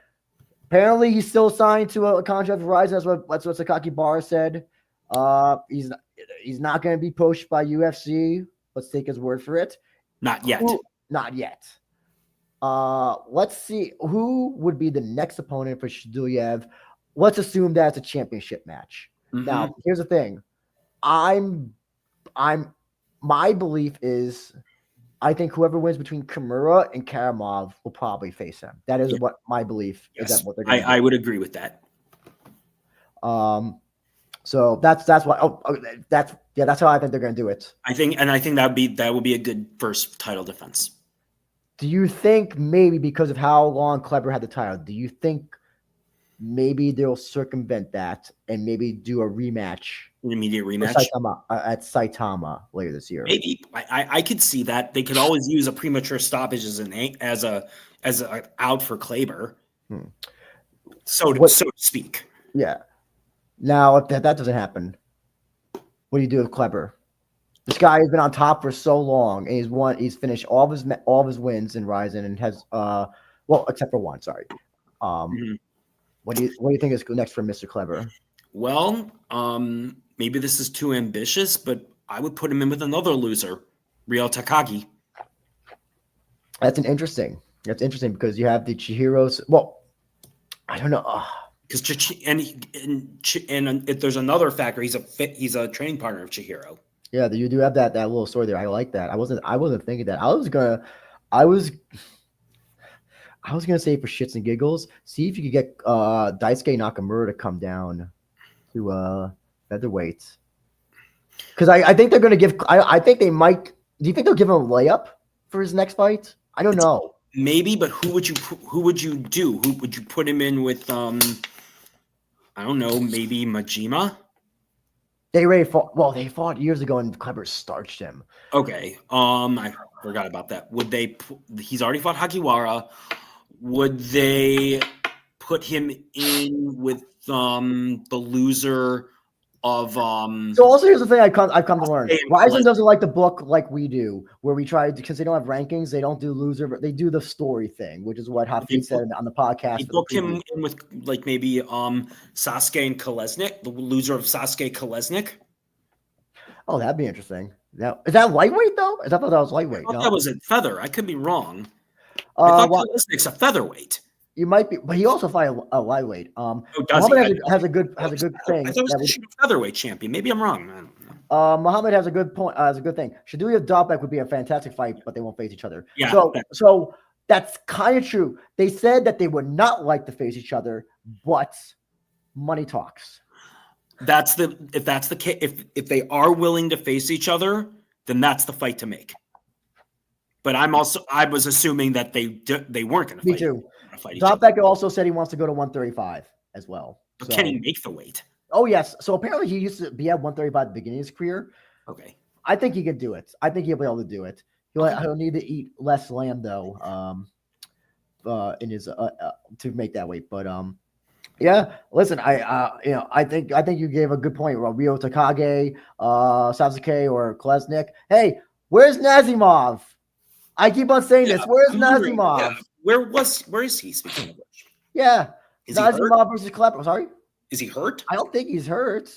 apparently he's still signed to a contract with RIZIN. That's what Sakaki Bar said. He's not going to be pushed by UFC. Let's take his word for it. Not yet. Not yet. Let's see who would be the next opponent for Shaydullaev. Let's assume that's a championship match. Now, here's the thing. My belief is I think whoever wins between Kimura and Karamov will probably face him. That is what my belief is. That what they're going to do. I would agree with that. So that's what that's how I think they're going to do it. I think that would be a good first title defense. Do you think maybe because of how long Kleber had the title, do you think maybe they'll circumvent that and maybe do a rematch, an immediate rematch at Saitama later this year? Maybe I could see that. They could always use a premature stoppage as a out for Kleber, so to speak. Yeah. Now, if that doesn't happen, what do you do with Kleber? This guy has been on top for so long, and he's finished all of his wins in RIZIN, and has except for one. Sorry. What do you think is next for Mr. Kleber? Well, maybe this is too ambitious, but I would put him in with another loser, Ryo Takagi. That's interesting because you have the Chihiros. Well, I don't know. because and if there's another factor, he's a training partner of Chihiro. Yeah, you do have that little story there. I like that. I wasn't thinking that. I was gonna say for shits and giggles, see if you could get Daisuke Nakamura to come down to featherweight. Because I think they're gonna give. I think they might. Do you think they'll give him a layup for his next fight? I don't know. Maybe, but who would you do? Who would you put him in with? I don't know. Maybe Majima. They already fought. Well, they fought years ago, and Kleber starched him. Okay. I forgot about that. Would they? He's already fought Hagiwara. Would they put him in with the loser of? So also here's the thing I've come to learn. RIZIN doesn't like the book like we do, where we try because they don't have rankings. They don't do loser, but they do the story thing, which is what Hafiz said on the podcast. They book him in with like maybe Sasuke and Kolesnik, the loser of Sasuke Kolesnik. Oh, that'd be interesting. Now, is that lightweight though? I thought that was lightweight. That was a feather. I could be wrong. I thought Kolesnik's a featherweight. You might be, but he also fight a lightweight. Muhammad has a good thing. I thought it was a featherweight champion. Maybe I'm wrong. I don't know. Muhammad has a good point. Has a good thing. Shaydullaev'S Dalbeck would be a fantastic fight, but they won't face each other. Yeah. So that's kind of true. They said that they would not like to face each other, but money talks. If that's the case, if they are willing to face each other, then that's the fight to make. But I was assuming that they weren't going to fight. Me too. Dalbeck also said he wants to go to 135 as well. But can he make the weight? Oh yes. So apparently he used to be at 135 at the beginning of his career. Okay. I think he could do it. I think he'll be able to do it. He'll need to eat less lamb though, in his to make that weight. But yeah. Listen, I think you gave a good point. Ryo Takage, Sasuke, or Kolesnik. Hey, where's Nazimov? I keep on saying this. Where's Nazimov? Yeah. Where is he? Speaking of which, yeah, is Nazimov versus Kleber. Sorry, is he hurt? I don't think he's hurt.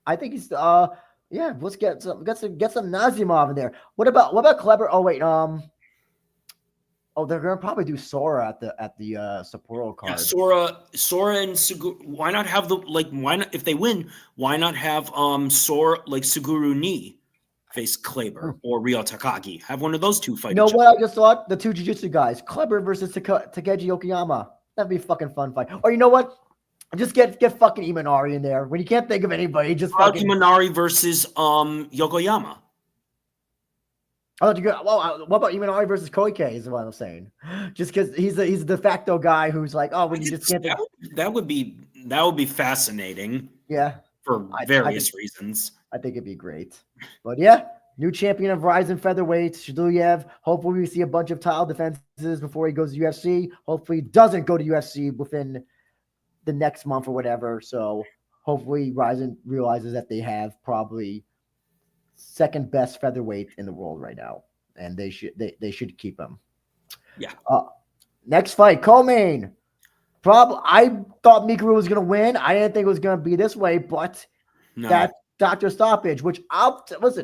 I think he's yeah. Let's get some Nazimov in there. What about Kleber? Oh wait, oh, they're gonna probably do Sora at the Sapporo card. Yeah, Sora and Suguru. Why not have why not, if they win? Why not have Sora Suguru Ni face Kleber or Ryo Takagi? Have one of those two fight. You know what I just thought? The two jiu-jitsu guys, Kleber versus Takeji Okayama. That'd be a fucking fun fight. Or you know what? Just get fucking Imanari in there. When you can't think of anybody, just fucking Imanari versus Yokoyama. Well, what about Imanari versus Koike is what I'm saying. Just because he's a de facto guy who's like, oh, when you just can't think. That would be fascinating. Yeah. For various reasons. I think it'd be great. But yeah, new champion of RIZIN featherweight, Shaydullaev'S. Hopefully we see a bunch of title defenses before he goes to UFC. Hopefully he doesn't go to UFC within the next month or whatever. So hopefully RIZIN realizes that they have probably second best featherweight in the world right now. And they should keep him. Yeah. Next fight, co-main. I thought Mikuru was going to win. I didn't think it was going to be this way, but that doctor stoppage, which I thought that was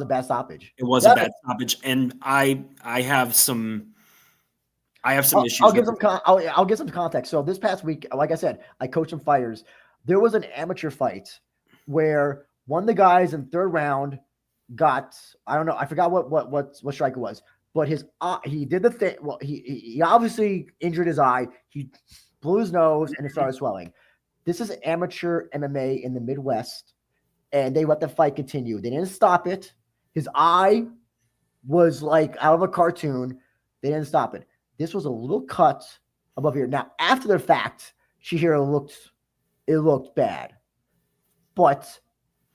a bad stoppage. It was a bad stoppage, and I have some issues. I'll give some context. So this past week, like I said, I coached some fighters. There was an amateur fight where one of the guys in third round got, I don't know, I forgot what strike it was. But he did the thing. Well, he obviously injured his eye. He blew his nose and it started swelling. This is amateur MMA in the Midwest, and they let the fight continue. They didn't stop it. His eye was like out of a cartoon. They didn't stop it. This was a little cut above here. Now, after the fact, Shihiro looked bad. But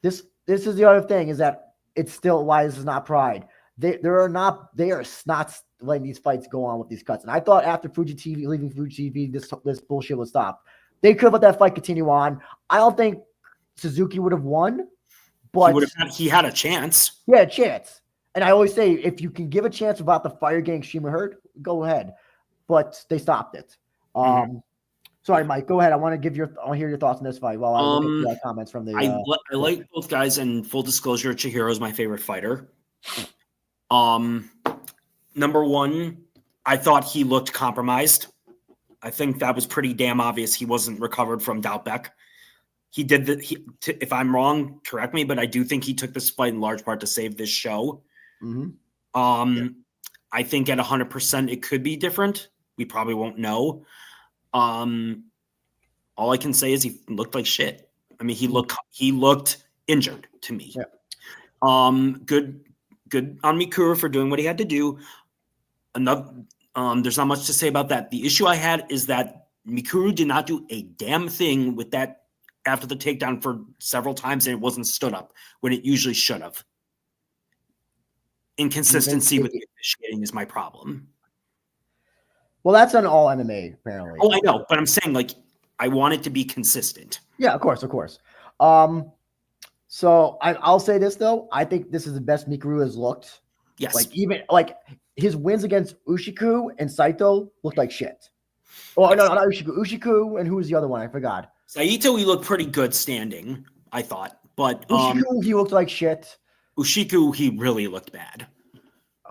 this is the other thing is that it's still why this is not pride. They are not letting these fights go on with these cuts. And I thought after leaving Fuji TV, this bullshit would stop. They could have let that fight continue on. I don't think Suzuki would have won, but he had a chance. Yeah, a chance. And I always say, if you can give a chance without the fire getting extremely hurt, go ahead. But they stopped it. Sorry, Mike. Go ahead. I want to hear your thoughts on this fight while I look at the comments from the. I like both guys, and full disclosure, Chihiro is my favorite fighter. Number one, I thought he looked compromised. I think that was pretty damn obvious. He wasn't recovered from Doubtbeck. He did if I'm wrong, correct me, but I do think he took this fight in large part to save this show. I think at 100% it could be different. We probably won't know. All I can say is he looked like shit. I mean, he looked injured to me. Yeah. Good on Mikuru for doing what he had to do. There's not much to say about that. The issue I had is that Mikuru did not do a damn thing with that after the takedown for several times, and it wasn't stood up when it usually should have. Inconsistency with the officiating is my problem. Well, that's on all MMA, apparently. Oh, I know, but I'm saying, like, I want it to be consistent. Yeah, of course. So I'll say this, though. I think this is the best Mikuru has looked. Yes. Like, even, like, his wins against Ushiku and Saito looked like shit. Oh, yes. No, not Ushiku. Ushiku, and who was the other one? I forgot. Saito, he looked pretty good standing, I thought. But Ushiku, he looked like shit. Ushiku, he really looked bad.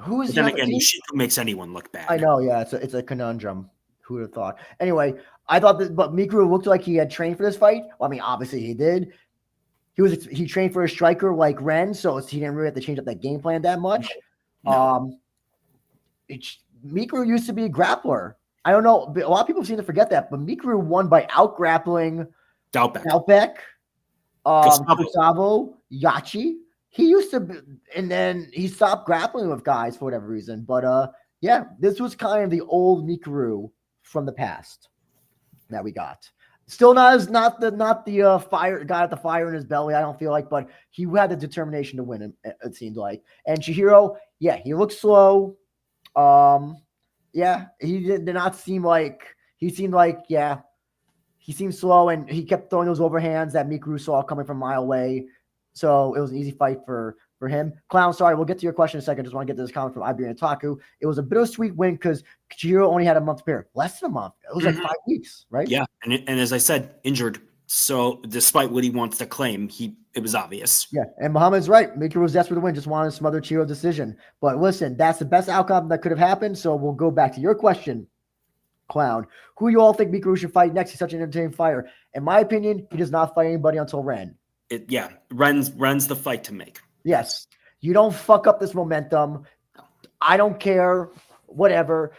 Who is but then again, Ushiku makes anyone look bad. I know, yeah, it's a conundrum. Who would have thought? Anyway, I thought that, but Mikuru looked like he had trained for this fight. Well, I mean, obviously he did. He trained for a striker like Ren, so he didn't really have to change up that game plan that much. No. Mikuru used to be a grappler. I don't know. A lot of people seem to forget that, but Mikuru won by out grappling Doubtbeck, Gustavo, Yachi. He used to be, and then he stopped grappling with guys for whatever reason. But yeah, this was kind of the old Mikuru from the past that we got. Still not the fire guy at the fire in his belly. I don't feel like, but he had the determination to win. It seemed like. And Chihiro, yeah, he looked slow. Yeah, he did not seem like he seemed slow, and he kept throwing those overhands that Mikuru saw coming from a mile away. So it was an easy fight for him. Clown, sorry, we'll get to your question in a second. Just want to get to this comment from RIZIN Otoku. It was a bittersweet win because Chihiro only had a month to prepare. Less than a month. It was like 5 weeks, right? Yeah, and as I said, injured. So despite what he wants to claim, it was obvious. Yeah, and Muhammad's right. Mikuru was desperate to win, just wanted to smother Chihiro decision. But listen, that's the best outcome that could have happened. So we'll go back to your question, Clown. Who you all think Mikuru should fight next? He's such an entertaining fighter. In my opinion, he does not fight anybody until Ren. Ren's the fight to make. Yes. You don't fuck up this momentum. I don't care. Whatever.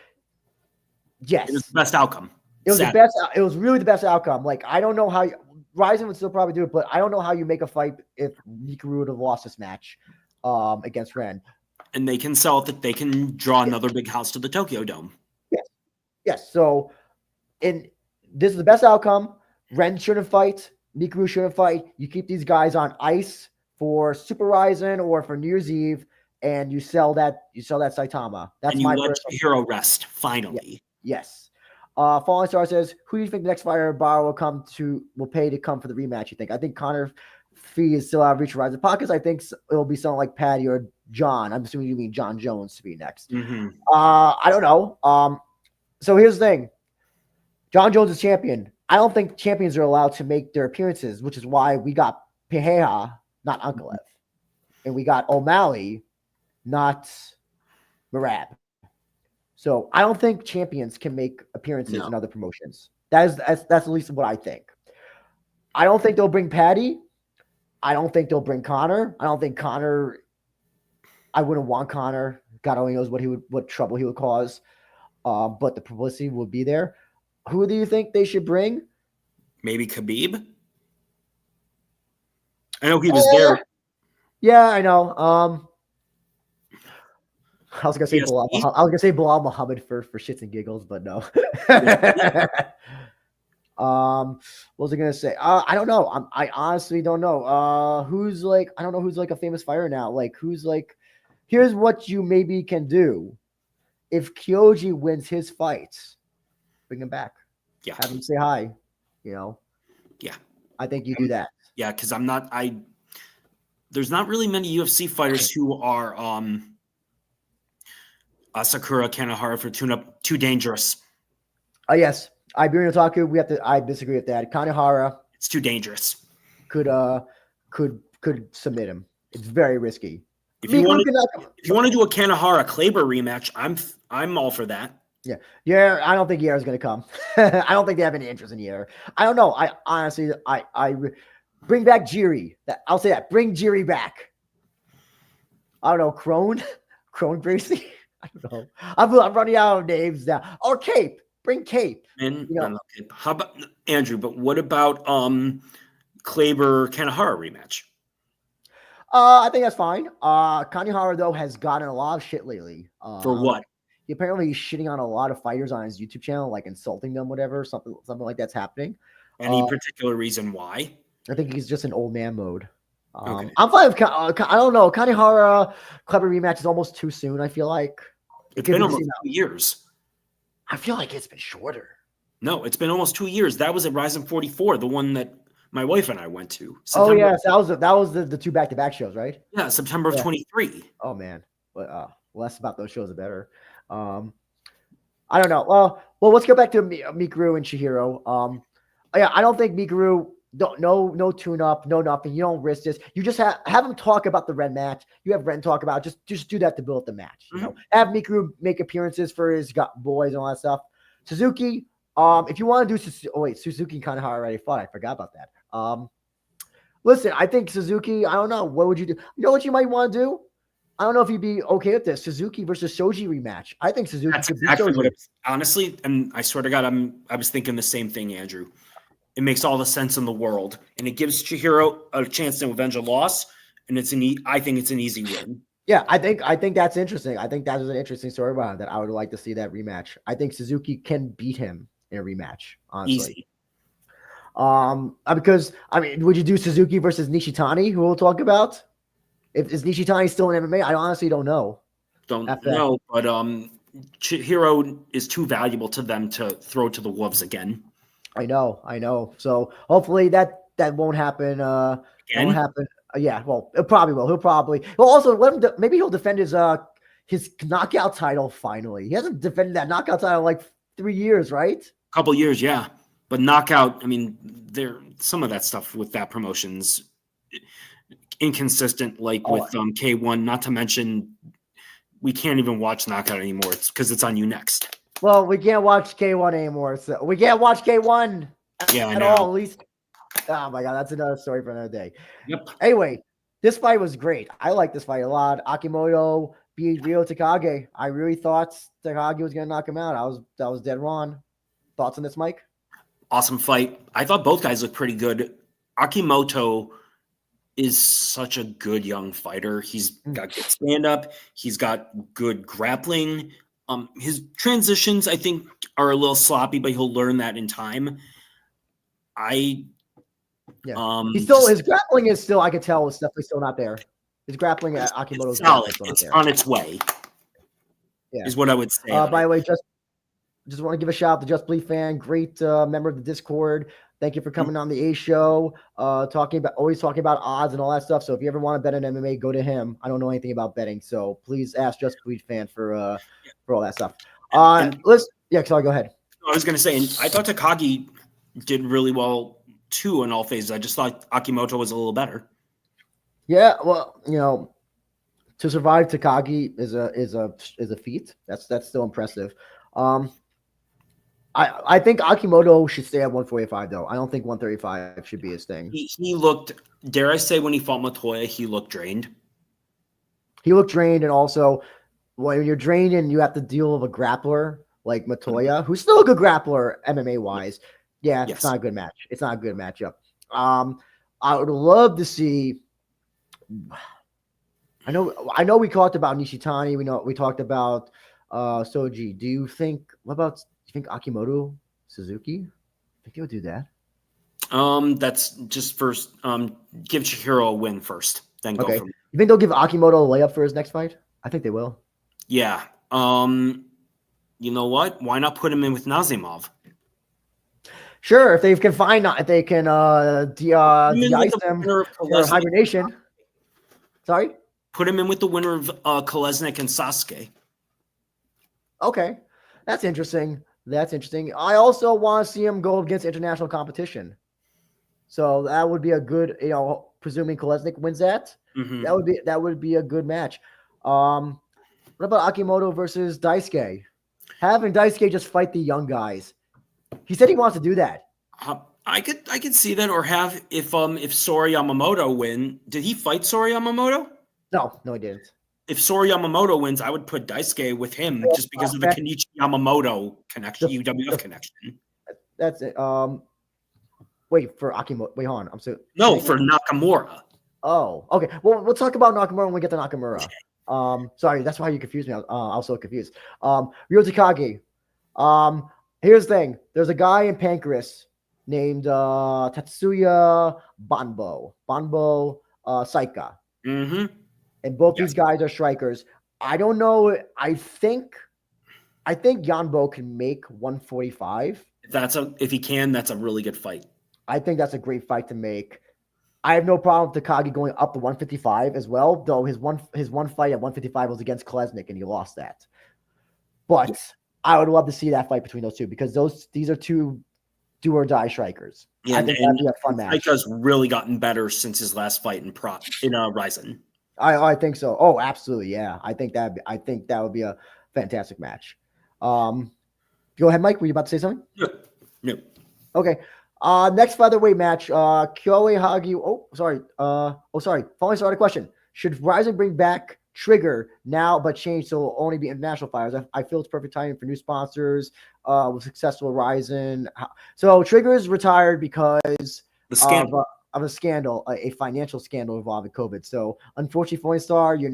Yes. It was the best outcome. It was really the best outcome. Like, I don't know how RIZIN would still probably do it, but I don't know how you make a fight if Mikuru would have lost this match against Ren. And they can sell it that they can draw another big house to the Tokyo Dome. Yes. Yes. So this is the best outcome. Ren shouldn't fight. Mikuru shouldn't fight. You keep these guys on ice for Super RIZIN or for New Year's Eve, and you sell that Saitama. That's my hero rest finally. Yes. Falling Star says, "Who do you think the next fighter Bar will pay to come for the rematch? You think? I think Connor Fee is still out of reach of RIZIN Pockets. I think it'll be someone like Patty or John. I'm assuming you mean John Jones to be next. Mm-hmm. I don't know. So here's the thing: John Jones is champion. I don't think champions are allowed to make their appearances, which is why we got Pereira, not Ankalev. And we got O'Malley, not Marab. So I don't think champions can make appearances in other promotions. That's at least what I think. I don't think they'll bring Patty. I don't think they'll bring Connor. I don't think Connor. I wouldn't want Connor. God only knows what trouble he would cause. But the publicity would be there. Who do you think they should bring? Maybe Khabib. I know he was there. Yeah, I know. I was gonna say Bilal. I was gonna say Bilal Muhammad for shits and giggles, but no. What was I gonna say? I don't know. I honestly don't know. I don't know who's like a famous fighter now. Like who's like, here's what you maybe can do. If Kyoji wins his fights, bring him back. Yeah. Have him say hi. You know? Yeah. I think you do that. Yeah, because there's not really many UFC fighters who are Sakura, Kanehara for too dangerous. Yes. RIZIN Otaku, I disagree with that. Kanehara. It's too dangerous. Could submit him. It's very risky. If you want to do a Kanehara Kleber rematch, I'm all for that. Yeah. I don't think Yair's going to come. I don't think they have any interest in Yair. I don't know. I honestly, bring back Jiri. I'll say that. Bring Jiri back. I don't know. Crone Gracie. I don't know. I'm running out of names now. Or Cape. Bring Cape. And how about Andrew? But what about Kleber Kanehara rematch? I think that's fine. Kanehara though has gotten a lot of shit lately. For what? Apparently he's shitting on a lot of fighters on his YouTube channel, like insulting them, whatever, something like that's happening. Any particular reason why? I think he's just in old man mode. Okay. I'm fine with. I don't know. Kanehara Kleber rematch is almost too soon. I feel like it's been almost 2 years. I feel like it's been shorter. No, it's been almost 2 years. That was at RIZIN 44, the one that my wife and I went to. Oh yes, that was the 2 back-to-back shows, right? Yeah, September of 23. Oh man, but less about those shows the better. I don't know. Well, let's go back to Mikuru and Chihiro. Yeah, I don't think Mikuru. No tune-up, no nothing. You don't risk this. You just have him talk about the Ren match. You have Ren talk about just do that to build up the match. You know, have Mikuru make appearances for his boys and all that stuff. Suzuki, if you want to do, Suzuki kind of already fought. I forgot about that. Listen, I think Suzuki. I don't know. What would you do? You know what you might want to do? I don't know if you'd be okay with this Suzuki versus Shoji rematch. I think Suzuki That's could be exactly Shoji. Honestly, and I swear to God, I was thinking the same thing, Andrew. It makes all the sense in the world, and it gives Chihiro a chance to avenge a loss, and I think it's an easy win. Yeah, I think that's interesting. I think that is an interesting story behind that. I would like to see that rematch. I think Suzuki can beat him in a rematch. Honestly. Easy. Because would you do Suzuki versus Nishitani, who we'll talk about? Is Nishitani still in MMA? I honestly don't know. Don't know, but Chihiro is too valuable to them to throw to the wolves again. I know. So hopefully that won't happen. Won't happen. Yeah, well, it probably will. He'll also let him. Maybe he'll defend his knockout title finally. He hasn't defended that knockout title in like 3 years, right? A couple years, yeah. But knockout, some of that stuff with that promotion's inconsistent, like with K1. Not to mention, we can't even watch knockout anymore. It's because it's on you next. Well, we can't watch K1 anymore. So we can't watch K1 at all. At least, oh my God, that's another story for another day. Yep. Anyway, this fight was great. I like this fight a lot. Akimoto beat Ryo Takagi. I really thought Takagi was going to knock him out. That was dead wrong. Thoughts on this, Mike? Awesome fight. I thought both guys looked pretty good. Akimoto is such a good young fighter. He's got good stand-up. He's got good grappling. His transitions, I think, are a little sloppy, but he'll learn that in time. He's still his grappling is still, I could tell, is definitely still not there. His grappling at Akimoto's solid. It's on its way. Yeah, is what I would say. By the way, just want to give a shout out to Just Bleed fan, great member of the Discord. Thank you for coming on the A show, always talking about odds and all that stuff. So if you ever want to bet on MMA, go to him. I don't know anything about betting, so please ask Just Bleed fan for all that stuff. Sorry, go ahead. I was going to say, and I thought Takagi did really well too in all phases. I just thought Akimoto was a little better. Yeah, well, to survive Takagi is a feat. That's still impressive. I think Akimoto should stay at 145 though. I don't think 135 should be his thing. He looked, dare I say, when he fought Montoya, he looked drained. And also when you're drained and you have to deal with a grappler like Montoya, who's still a good grappler MMA wise. Yeah, It's not a good match. It's not a good matchup. I would love to see. I know we talked about Nishitani. We talked about Soji. Do you think Akimoto, Suzuki? I think he'll do that. That's just first. Give Chihiro a win first, then go from. You think they'll give Akimoto a layup for his next fight? I think they will. Yeah. You know what? Why not put him in with Nazimov? Sure, if they can de-ice them for hibernation. Sorry? Put him in with the winner of Kolesnik and Sasuke. Okay. That's interesting. I also want to see him go against international competition. So that would be a good, presuming Kolesnik wins that, that would be a good match. What about Akimoto versus Daisuke? Having Daisuke just fight the young guys. He said he wants to do that. I could see that, or have if Sora Yamamoto win. Did he fight Sora Yamamoto? No, he didn't. If Sora Yamamoto wins, I would put Daisuke with him just because of the Kenichi Yamamoto connection, UWF connection. That's it. Wait for Akimoto. Wait, hold on. For Nakamura. Oh, okay. Well, we'll talk about Nakamura when we get to Nakamura. Sorry, that's why you confused me. I was so confused. Ryo Takagi. Here's the thing. There's a guy in Pancras named Tatsuya Banbo Saika. Mm-hmm. And both these guys are strikers. I don't know. I think Yanbo can make 145. If he can, that's a really good fight. I think that's a great fight to make. I have no problem with Takagi going up to 155 as well, though his one fight at 155 was against Klesnik and he lost that. But I would love to see that fight between those two because these are two do or die strikers. Yeah, I think that'd be a fun match. Taika's really gotten better since his last fight in RIZIN. I think so. Oh, absolutely, yeah. I think that would be a fantastic match. Go ahead, Mike. Were you about to say something? No. Okay. Next featherweight match. Kyoei Hagi. Following started question: should RIZIN bring back Trigger now, but change so it'll only be international fighters? I feel it's perfect timing for new sponsors. With successful RIZIN. So Trigger's retired because of a scandal, a financial scandal involving COVID. So unfortunately, for Star, you're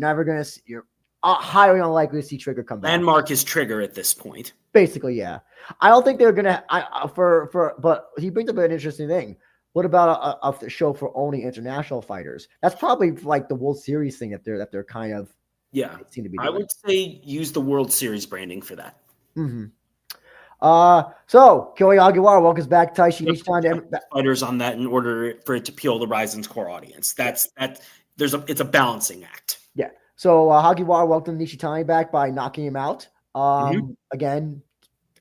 highly unlikely to see Trigger come back. Landmark is Trigger at this point. Basically, yeah. I don't think they're gonna. But he brings up an interesting thing. What about a show for only international fighters? That's probably like the World Series thing that they're kind of seem to be doing. I would say use the World Series branding for that. Mm-hmm. So Kyoei Agiwara welcomes back Taishi Nishitani fighters on that in order for it to appeal to RIZIN's core audience. It's a balancing act. Yeah. So Hagiwara welcomed Nishitani back by knocking him out. Again,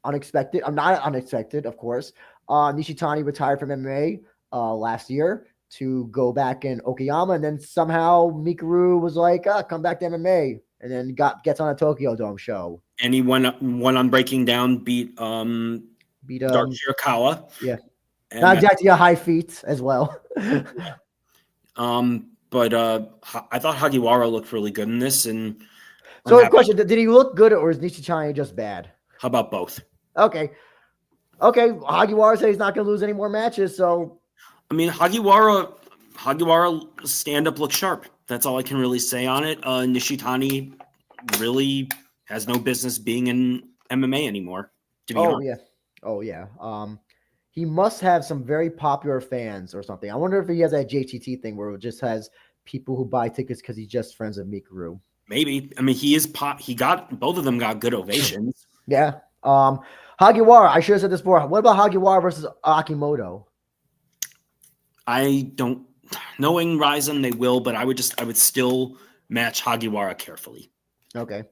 unexpected. Not unexpected, of course. Nishitani retired from MMA last year to go back in Okayama, and then somehow Mikuru was like, come back to MMA, and then gets on a Tokyo Dome show. And he went on Breaking Down, beat Dark Shirakawa. Yeah. Not exactly a high feat as well. But I thought Hagiwara looked really good in this. And so the question, did he look good or is Nishitani just bad? How about both? Okay. Hagiwara said he's not going to lose any more matches. So, I mean, Hagiwara stand-up looks sharp. That's all I can really say on it. Nishitani really has no business being in MMA anymore. To be honest. Oh yeah. He must have some very popular fans or something. I wonder if he has that JTT thing where it just has people who buy tickets because he's just friends with Mikuru. Maybe. I mean, he is pop. Both of them got good ovations. Yeah. Hagiwara. I should have said this before. What about Hagiwara versus Akimoto? I don't. Knowing RIZIN, they will, but I would still match Hagiwara carefully. Okay.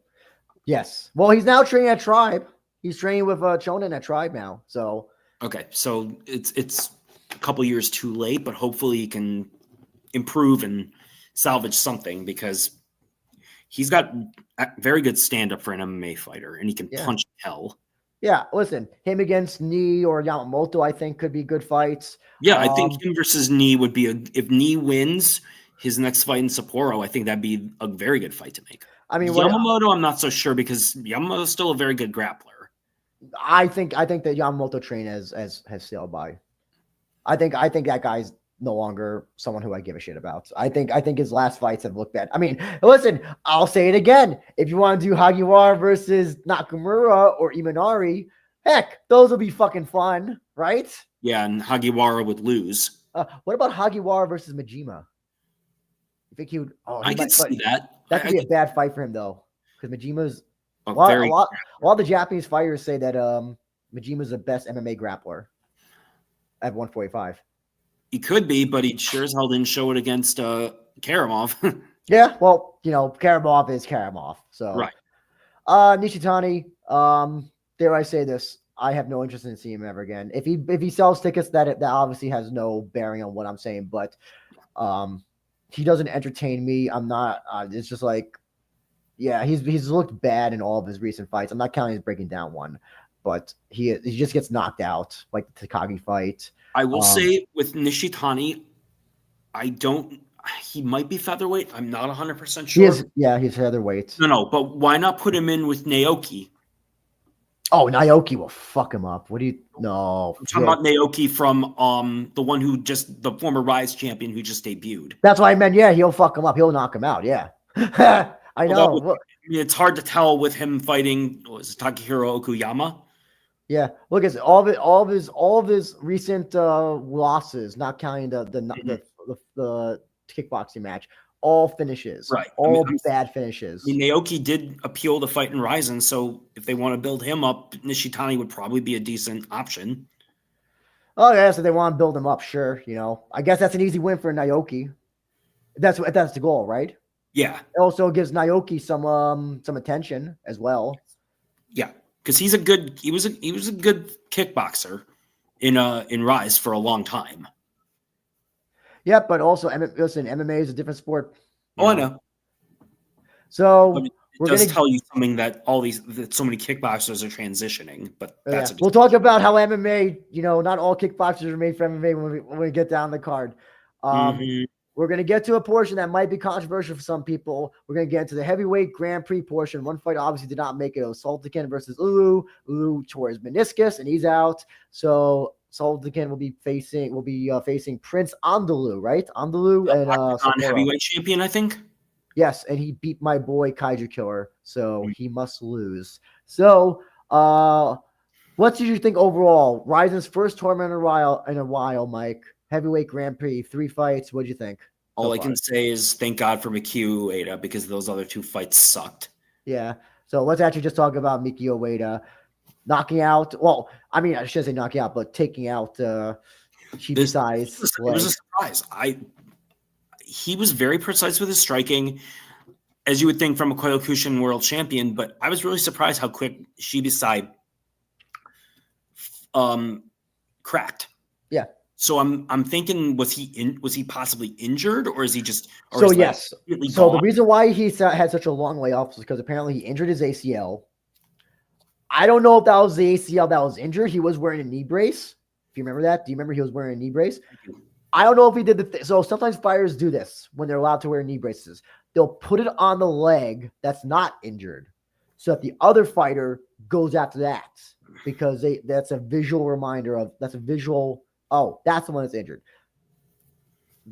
Yes. Well, he's now training at Tribe. He's training with Chonin at Tribe now. So. Okay, so it's a couple years too late, but hopefully he can improve and salvage something because he's got very good stand-up for an MMA fighter, and he can punch hell. Yeah, listen, him against Nii or Yamamoto, I think, could be good fights. Yeah, I think him versus Nii would be if Nii wins his next fight in Sapporo, I think that'd be a very good fight to make. I mean, Yamamoto, I'm not so sure because Yamamoto's still a very good grappler. I think the Yamamoto train has sailed by. I think that guy's no longer someone who I give a shit about. I think his last fights have looked bad. I mean, listen, I'll say it again. If you want to do Hagiwara versus Nakamura or Imanari, heck, those will be fucking fun, right? Yeah, and Hagiwara would lose. What about Hagiwara versus Majima? You think he would? Oh, I could see that. That could be a bad fight for him though, because Majima's. A lot of the Japanese fighters say that Majima's the best MMA grappler at 145. He could be, but he sure as hell didn't show it against Karamov. Yeah, well, Karamov is Karamov. So right. Nishitani, dare I say this? I have no interest in seeing him ever again. If he sells tickets, that obviously has no bearing on what I'm saying, but he doesn't entertain me. I'm not. It's just like. Yeah, he's looked bad in all of his recent fights. I'm not counting his breaking down one, but he just gets knocked out, like the Takagi fight. I will say with Nishitani, he might be featherweight. I'm not 100% sure. He's featherweight. No, but why not put him in with Naoki? Oh, Naoki will fuck him up. What do you? No, I'm talking about Naoki from the former Rise champion who just debuted. That's what I meant. Yeah, he'll fuck him up. He'll knock him out. Yeah, I know. It's hard to tell with him fighting. Was it Takahiro Okuyama? Yeah, look at all of his recent losses, not counting the kickboxing match, all finishes, right? All bad finishes. Naoki did appeal to fight in RIZIN, so if they want to build him up, Nishitani would probably be a decent option. Oh yeah, so they want to build him up, sure. I guess that's an easy win for Naoki. That's the goal, right? Yeah. It also gives Naoki some attention as well. Yeah, because he was a good kickboxer in Rise for a long time. Yeah, but also listen, MMA is a different sport. I know. So it does tell you something that so many kickboxers are transitioning, but we'll talk about how MMA, not all kickboxers are made for MMA when we get down the card. We're going to get to a portion that might be controversial for some people. We're going to get into the heavyweight Grand Prix portion. One fight obviously did not make it. It was Sultican versus Ulu. Ulu tore his meniscus and he's out. So Sultican will be facing Prince Andalou, right? Andalou and heavyweight champion, I think. Yes, and he beat my boy Kaiju Killer, so he must lose. So, what did you think overall? RIZIN's first tournament in a while, Mike. Heavyweight Grand Prix, 3 fights. What did you think? All I can say is thank God for Mikio Ueda because those other 2 fights sucked. Yeah. So let's actually just talk about Mikio Ueda knocking out. Well, I mean, I shouldn't say knocking out, but taking out Shibisai's. It was a surprise. He was very precise with his striking, as you would think from a Kyokushin world champion, but I was really surprised how quick Shibisai cracked. Yeah. So I'm thinking, was he possibly injured, or is he just? Yes. So the reason why he had such a long layoff was because apparently he injured his ACL. I don't know if that was the ACL that was injured. He was wearing a knee brace. If you remember that, do you remember he was wearing a knee brace? I don't know if he did so sometimes fighters do this when they're allowed to wear knee braces. They'll put it on the leg that's not injured, so that the other fighter goes after that because that's a visual reminder of that's the one that's injured.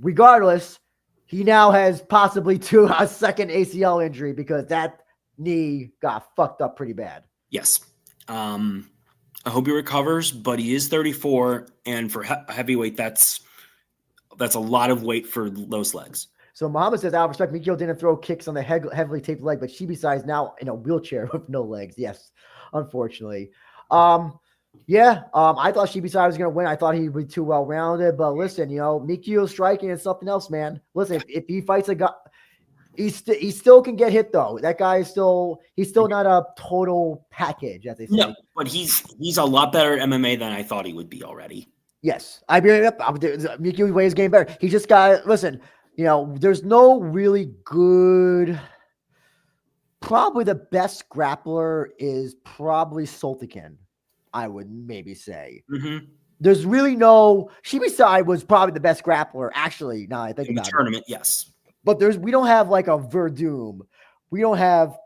Regardless, he now has possibly a second ACL injury because that knee got fucked up pretty bad. Yes. I hope he recovers, but he is 34, and for heavyweight, that's a lot of weight for those legs. So Muhammad says, out of respect, Mikio didn't throw kicks on the heavily taped leg, but Shibisai is now in a wheelchair with no legs. Yes, unfortunately. I thought Shibisai was going to win. I thought he would be too well-rounded, but listen, Mikio striking is something else, man. Listen, if he fights a guy, he still can get hit though. That guy is he's still not a total package, as they say. No, but he's a lot better at MMA than I thought he would be already. Yes, I mean, Mikio Ueda's getting better. He just got listen. There's no really good. Probably the best grappler is probably Sultican. I would maybe say. Mm-hmm. There's really no. Shibisai was probably the best grappler. Actually, now I think in about the tournament, yes. But we don't have like a Verdum. We don't have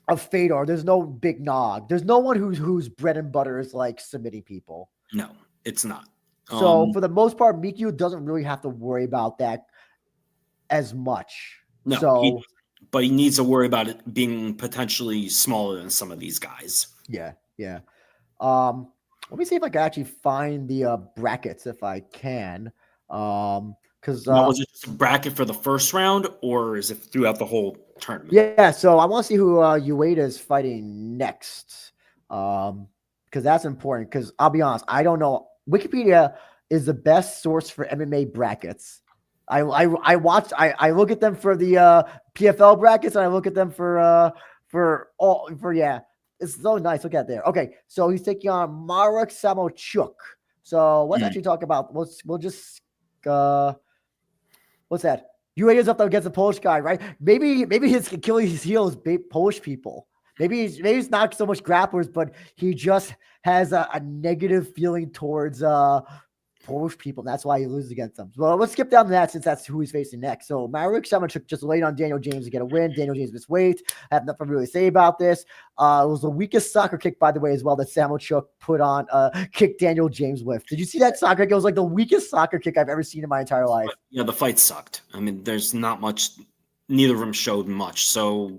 a Fedor. There's no Big Nog. There's no one whose bread and butter is like submitting people. No, it's not. So for the most part, Mikio doesn't really have to worry about that as much. No, but he needs to worry about it being potentially smaller than some of these guys. Yeah. Let me see if I can actually find the brackets if I can. Because was it just a bracket for the first round, or is it throughout the whole tournament? Yeah, so I want to see who Ueda is fighting next, because that's important. Because I'll be honest, I don't know. Wikipedia is the best source for MMA brackets. I look at them for the PFL brackets, and I look at them for It's so nice. Look at there. Okay, so he's taking on Marek Samochuk. So let's actually talk about. We'll just. What's that? Ueda's up against the Polish guy, right? Maybe his Achilles heel is Polish people. Maybe he's not so much grapplers, but he just has a negative feeling towards Polish people. That's why he loses against them. Well, let's skip down to that since that's who he's facing next. So Marek Samachuk just laid on Daniel James to get a win. Daniel James missed weight. I have nothing to really say about this. It was the weakest soccer kick, by the way, as well, that Samachuk put on, kicked Daniel James with. Did you see that soccer kick? It was like the weakest soccer kick I've ever seen in my entire life. Yeah, the fight sucked. I mean, there's not much. Neither of them showed much. So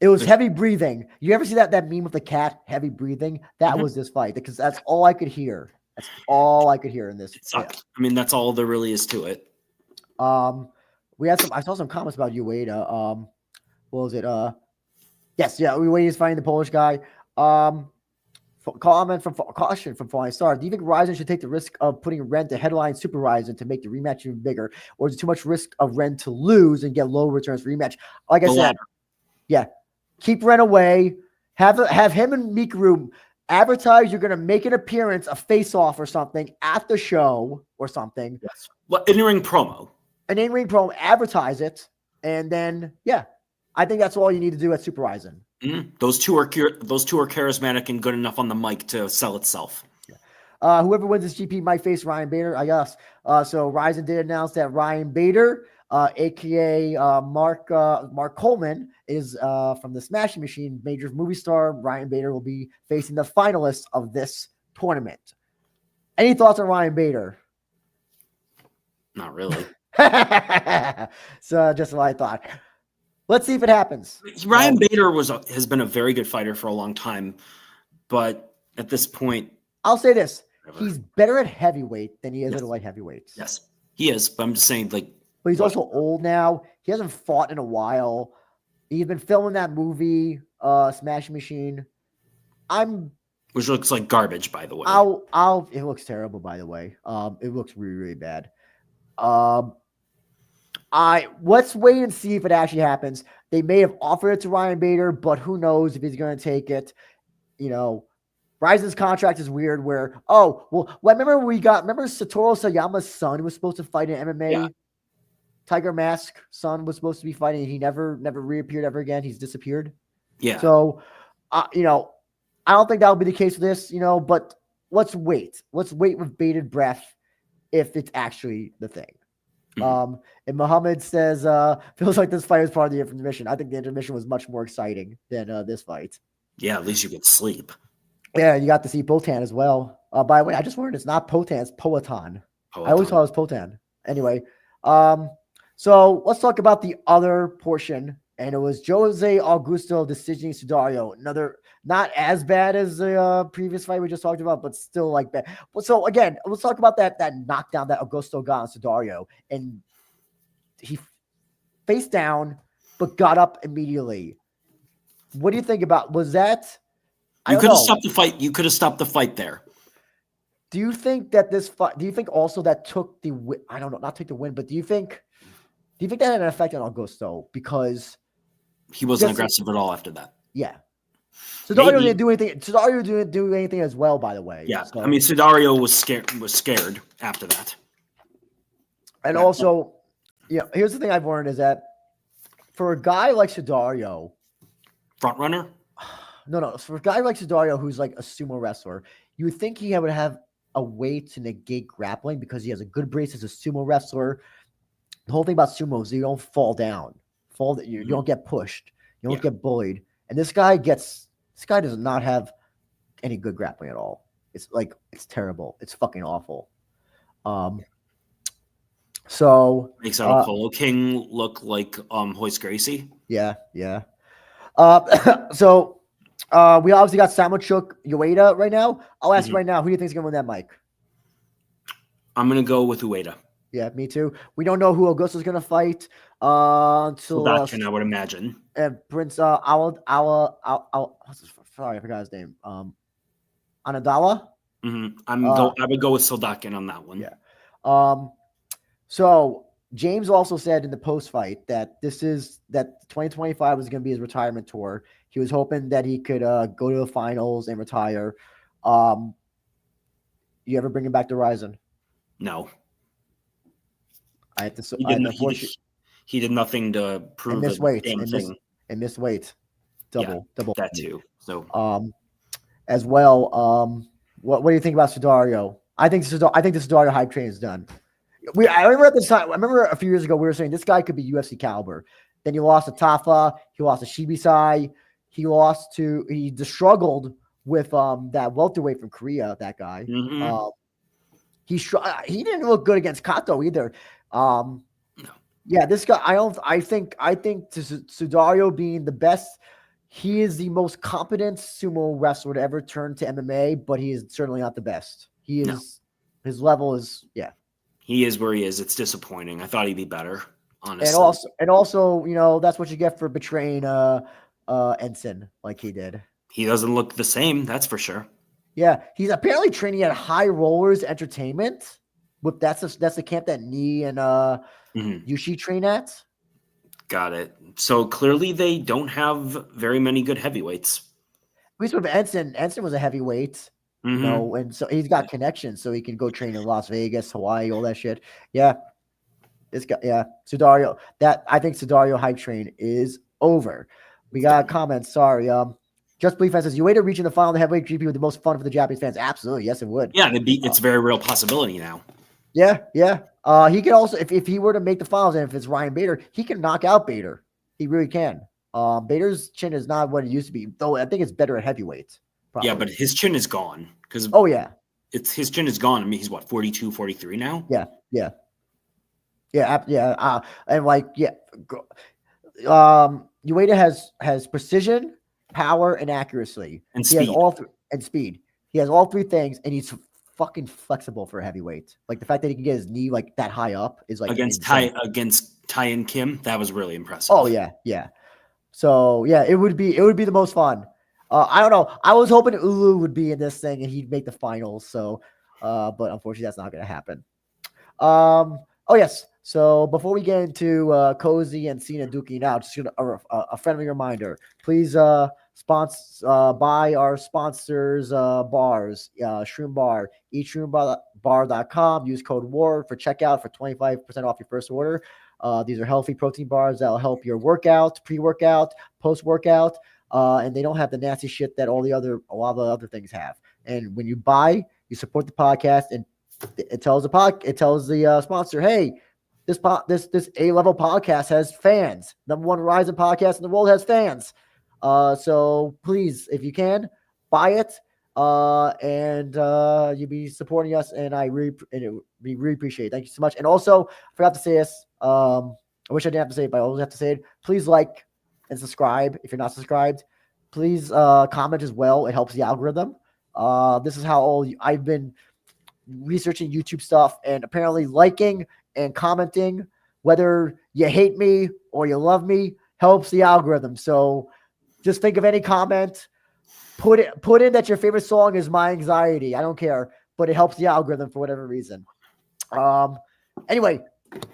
it was heavy breathing. You ever see that meme with the cat, heavy breathing? That was this fight because that's all I could hear. That's all I could hear in this. It sucked. I mean, that's all there really is to it. We had I saw some comments about Ueda. What was it? Yes, yeah, Ueda is fighting the Polish guy. Comment from caution from Flying Star. Do you think RIZIN should take the risk of putting Ren to headline Super RIZIN to make the rematch even bigger, or is it too much risk of Ren to lose and get low returns for rematch? Like I said, yeah, keep Ren away. Have him and Mikuru advertise you're going to make an appearance, a face-off or something at the show or something. Yes. Well, in-ring promo. An in-ring promo, advertise it, and then, yeah, I think that's all you need to do at Super RIZIN. Mm-hmm. Those two are charismatic and good enough on the mic to sell itself. Yeah. Whoever wins this GP might face Ryan Bader, I guess. So RIZIN did announce that Ryan Bader, aka Mark Coleman, is from the Smashing Machine, major movie star. Ryan Bader will be facing the finalists of this tournament. Any thoughts on Ryan Bader? Not really. So just what I thought. Let's see if it happens. Ryan Bader has been a very good fighter for a long time, but at this point, I'll say this: he's better at heavyweight than he is at light heavyweights. Yes, he is. But I'm just saying, like, but he's also old now. He hasn't fought in a while. He's been filming that movie, Smashing Machine. Which looks like garbage, by the way. It looks terrible, by the way. It looks really, really bad. Let's wait and see if it actually happens. They may have offered it to Ryan Bader, but who knows if he's going to take it. You know, RIZIN's contract is weird where, remember Satoru Sayama's son was supposed to fight in MMA? Yeah. Tiger Mask son was supposed to be fighting, and he never reappeared ever again. He's disappeared. Yeah. So, I don't think that'll be the case with this, but let's wait. Let's wait with bated breath if it's actually the thing. Mm-hmm. And Muhammad says, feels like this fight is part of the intermission. I think the intermission was much more exciting than this fight. Yeah, at least you could sleep. Yeah, you got to see Potan as well. By the way, I just learned it's not Potan, it's Poatan. I always thought it was Potan. Anyway, so let's talk about the other portion. And it was Jose Augusto decisioning Sudario. Another, not as bad as the previous fight we just talked about, but still like bad. So again, let's talk about that knockdown that Augusto got on Sudario. And he face down, but got up immediately. What do you think about? Was that? You could have stopped the fight. You could have stopped the fight there. Do you think that this fight? Do you think also that took the? I don't know, not take the win, but do you think that had an effect on Augusto because he wasn't aggressive at all after that? Yeah. Sudario didn't do anything. Sudario didn't do anything as well, by the way. Yeah, so. I mean, Sudario was scared after that. And also, here's the thing I've learned is that for a guy like Sudario, front runner. No. For a guy like Sudario, who's like a sumo wrestler, you would think he would have a way to negate grappling because he has a good brace as a sumo wrestler. The whole thing about sumo is you don't fall down, you don't get pushed, you don't get bullied. And this guy does not have any good grappling at all. It's terrible. It's fucking awful. So makes Polo King look like Hoist Gracie. Yeah. So we obviously got Samachuk Ueda right now. I'll ask you right now, who do you think is gonna win that mic? I'm gonna go with Ueda. Yeah, me too. We don't know who Augusto's gonna fight until I would imagine. And Prince sorry, I forgot his name. Anadala. Mm-hmm. I would go with Soldakin on that one. Yeah. So James also said in the post fight that 2025 was going to be his retirement tour. He was hoping that he could go to the finals and retire. You ever bring him back to RIZIN? No. I have to. He did nothing to and prove miss a weight damn thing. and miss weight. Double. That too. So As well. What do you think about Sudario? I think the Sudario hype train is done. I remember at the time. I remember a few years ago we were saying this guy could be UFC caliber. Then he lost to Tafa. He lost to Shibisai. He struggled with that welterweight from Korea. That guy. He didn't look good against Kato either. No. Yeah, this guy. I think Sudario being the best. He is the most competent sumo wrestler to ever turn to MMA, but he is certainly not the best. He is his level is He is where he is. It's disappointing. I thought he'd be better, honestly. And also, you know, that's what you get for betraying Ensign like he did. He doesn't look the same, that's for sure. Yeah, he's apparently training at High Rollers Entertainment. That's the camp that Ni and Yushi train at. Got it. So clearly they don't have very many good heavyweights. At least with Ensign was a heavyweight. You know, and so he's got connections, so he can go train in Las Vegas, Hawaii, all that shit. Yeah. Sudario. I think Sudario hype train is over. We got comments. Sorry. Just Belief says Ueda reaching the final of the heavyweight GP with the most fun for the Japanese fans. Absolutely, yes, it would. Yeah, it's a very real possibility now. Yeah. He can also, if he were to make the finals, and if it's Ryan Bader, he can knock out Bader. He really can. Bader's chin is not what it used to be, though. I think it's better at heavyweight. Probably. Yeah, but his chin is gone because. Oh yeah, his chin is gone. I mean, he's what 42, 43 now. Yeah. And Ueda has precision, power, and accuracy, and speed. Speed. He has all three things, and he's fucking flexible for a heavyweight. Like the fact that he can get his knee like that high up is like against Ty and Kim. That was really impressive. Oh yeah. So yeah, it would be the most fun. I don't know. I was hoping Ulu would be in this thing and he'd make the finals. So, but unfortunately, that's not going to happen. Oh yes. So before we get into Cozy and Cena duking out, just a friendly reminder: please buy our sponsors bars, Shroom Bar, eatshroombar.com. Use code WARD for checkout for 25% off your first order. These are healthy protein bars that'll help your workout, pre-workout, post-workout. And they don't have the nasty shit that a lot of the other things have. And when you buy, you support the podcast, and it tells the sponsor, hey, this A-level podcast has fans. Number one RIZIN podcast in the world has fans. So please, if you can, buy it, and you'll be supporting us, and we really appreciate it. Thank you so much. And also, I forgot to say this. I wish I didn't have to say it, but I always have to say it. Please like and subscribe if you're not subscribed. Please comment as well. It helps the algorithm. This is how I've been researching YouTube stuff, and apparently liking and commenting, whether you hate me or you love me, helps the algorithm. So just think of any comment, put in that your favorite song is My Anxiety. I don't care, but it helps the algorithm for whatever reason. Anyway,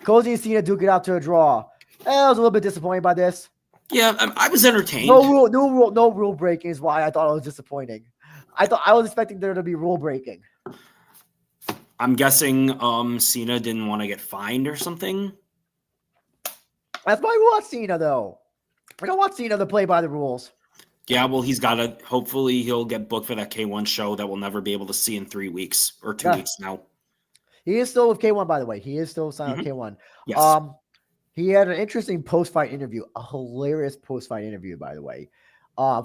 Cozy and Cena duke it out to a draw. I was a little bit disappointed by this. Yeah, I was entertained. No rule breaking is why I thought it was disappointing. I was expecting there to be rule breaking. I'm guessing Cena didn't want to get fined or something. That's why we want Cena, though. We don't want Cena to play by the rules. Yeah, well, hopefully he'll get booked for that K1 show that we'll never be able to see in 3 weeks or 2 weeks now. He is still with K1, by the way. He is still signed with K1. Yes. He had an interesting post-fight interview, a hilarious post-fight interview, by the way.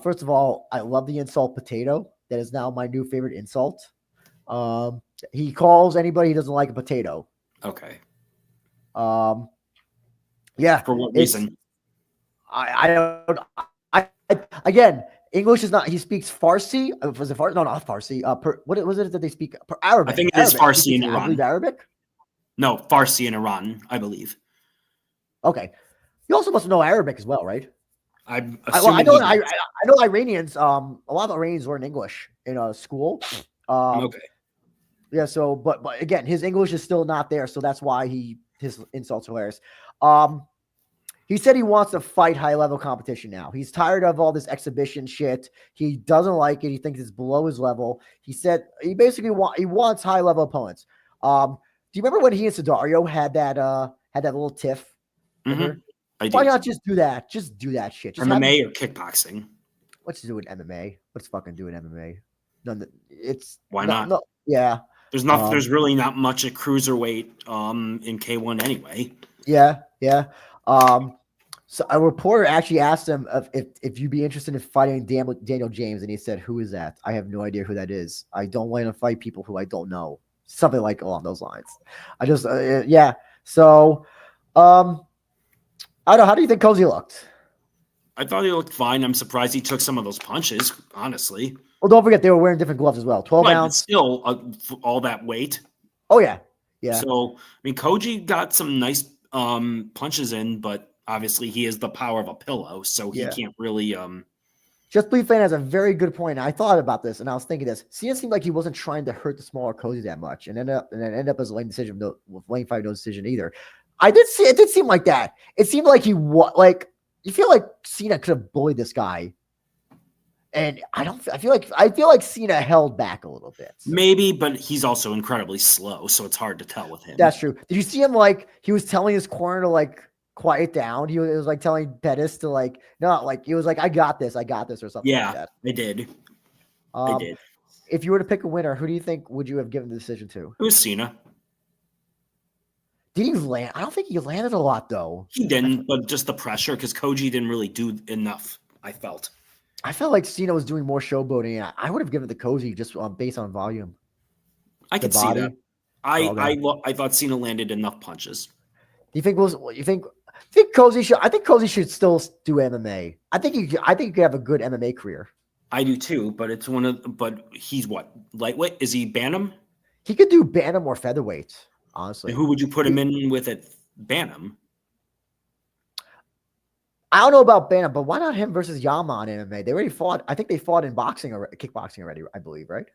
First of all, I love the insult potato. That is now my new favorite insult. He calls anybody he doesn't like a potato. Okay. Yeah. For what reason? Again, English is not. He speaks Farsi. Was it Farsi? No, not Farsi. What was it that they speak? Arabic. I think it is Farsi in Iran. I believe Arabic. No, Farsi in Iran, I believe. Okay. You also must know Arabic as well, right? I know Iranians. A lot of Iranians learn English in school. Okay. Yeah. So, but again, his English is still not there, so that's why his insults are hilarious. He said he wants to fight high-level competition now. He's tired of all this exhibition shit. He doesn't like it. He thinks it's below his level. He said he basically wants high-level opponents. Do you remember when he and Sudario had that little tiff? Mm-hmm. I do. Why not just do that? Just do that shit. Just MMA or kickboxing? let's do an MMA. Let's fucking do an MMA. No, it's Why not? No, yeah. There's not. There's really not much at cruiserweight in K1 anyway. Yeah. So a reporter actually asked him if you'd be interested in fighting Daniel James, and he said, "Who is that? I have no idea who that is. I don't want to fight people who I don't know." Something like along those lines. I just yeah. So I don't know. How do you think Cozy looked? I thought he looked fine. I'm surprised he took some of those punches, honestly. Well, don't forget they were wearing different gloves as well. 12 Right, ounce. still all that weight. Oh yeah. So I mean, Koji got some nice punches in, but obviously he has the power of a pillow, so he can't really. Just Bleed Fan has a very good point. I thought about this, and I was thinking this. Cena seemed like he wasn't trying to hurt the smaller Cozy that much, and ended up as a lane decision with lane 5 no decision either. It did seem like that. It seemed like you feel like Cena could have bullied this guy. And I feel like Cena held back a little bit. Maybe, but he's also incredibly slow, so it's hard to tell with him. That's true. Did you see him he was telling his corner to quiet down? He was telling Pettis to he was I got this or something like that. They did. They did. If you were to pick a winner, who do you think would you have given the decision to? It was Cena. Did he land? I don't think he landed a lot though. He didn't, but just the pressure because Koji didn't really do enough. I felt like Cena was doing more showboating. I would have given it to Cozy just based on volume. I could see that. I thought Cena landed enough punches. Do you think Cozy should? I think Cozy should still do MMA. I think you could have a good MMA career. I do too, but but he's what, lightweight? Is he Bantam? He could do Bantam or featherweight. Honestly, and who would you put him in with at Bantam? I don't know about Bantam, but why not him versus Yama in MMA? They already fought. I think they fought in kickboxing already. I believe, right?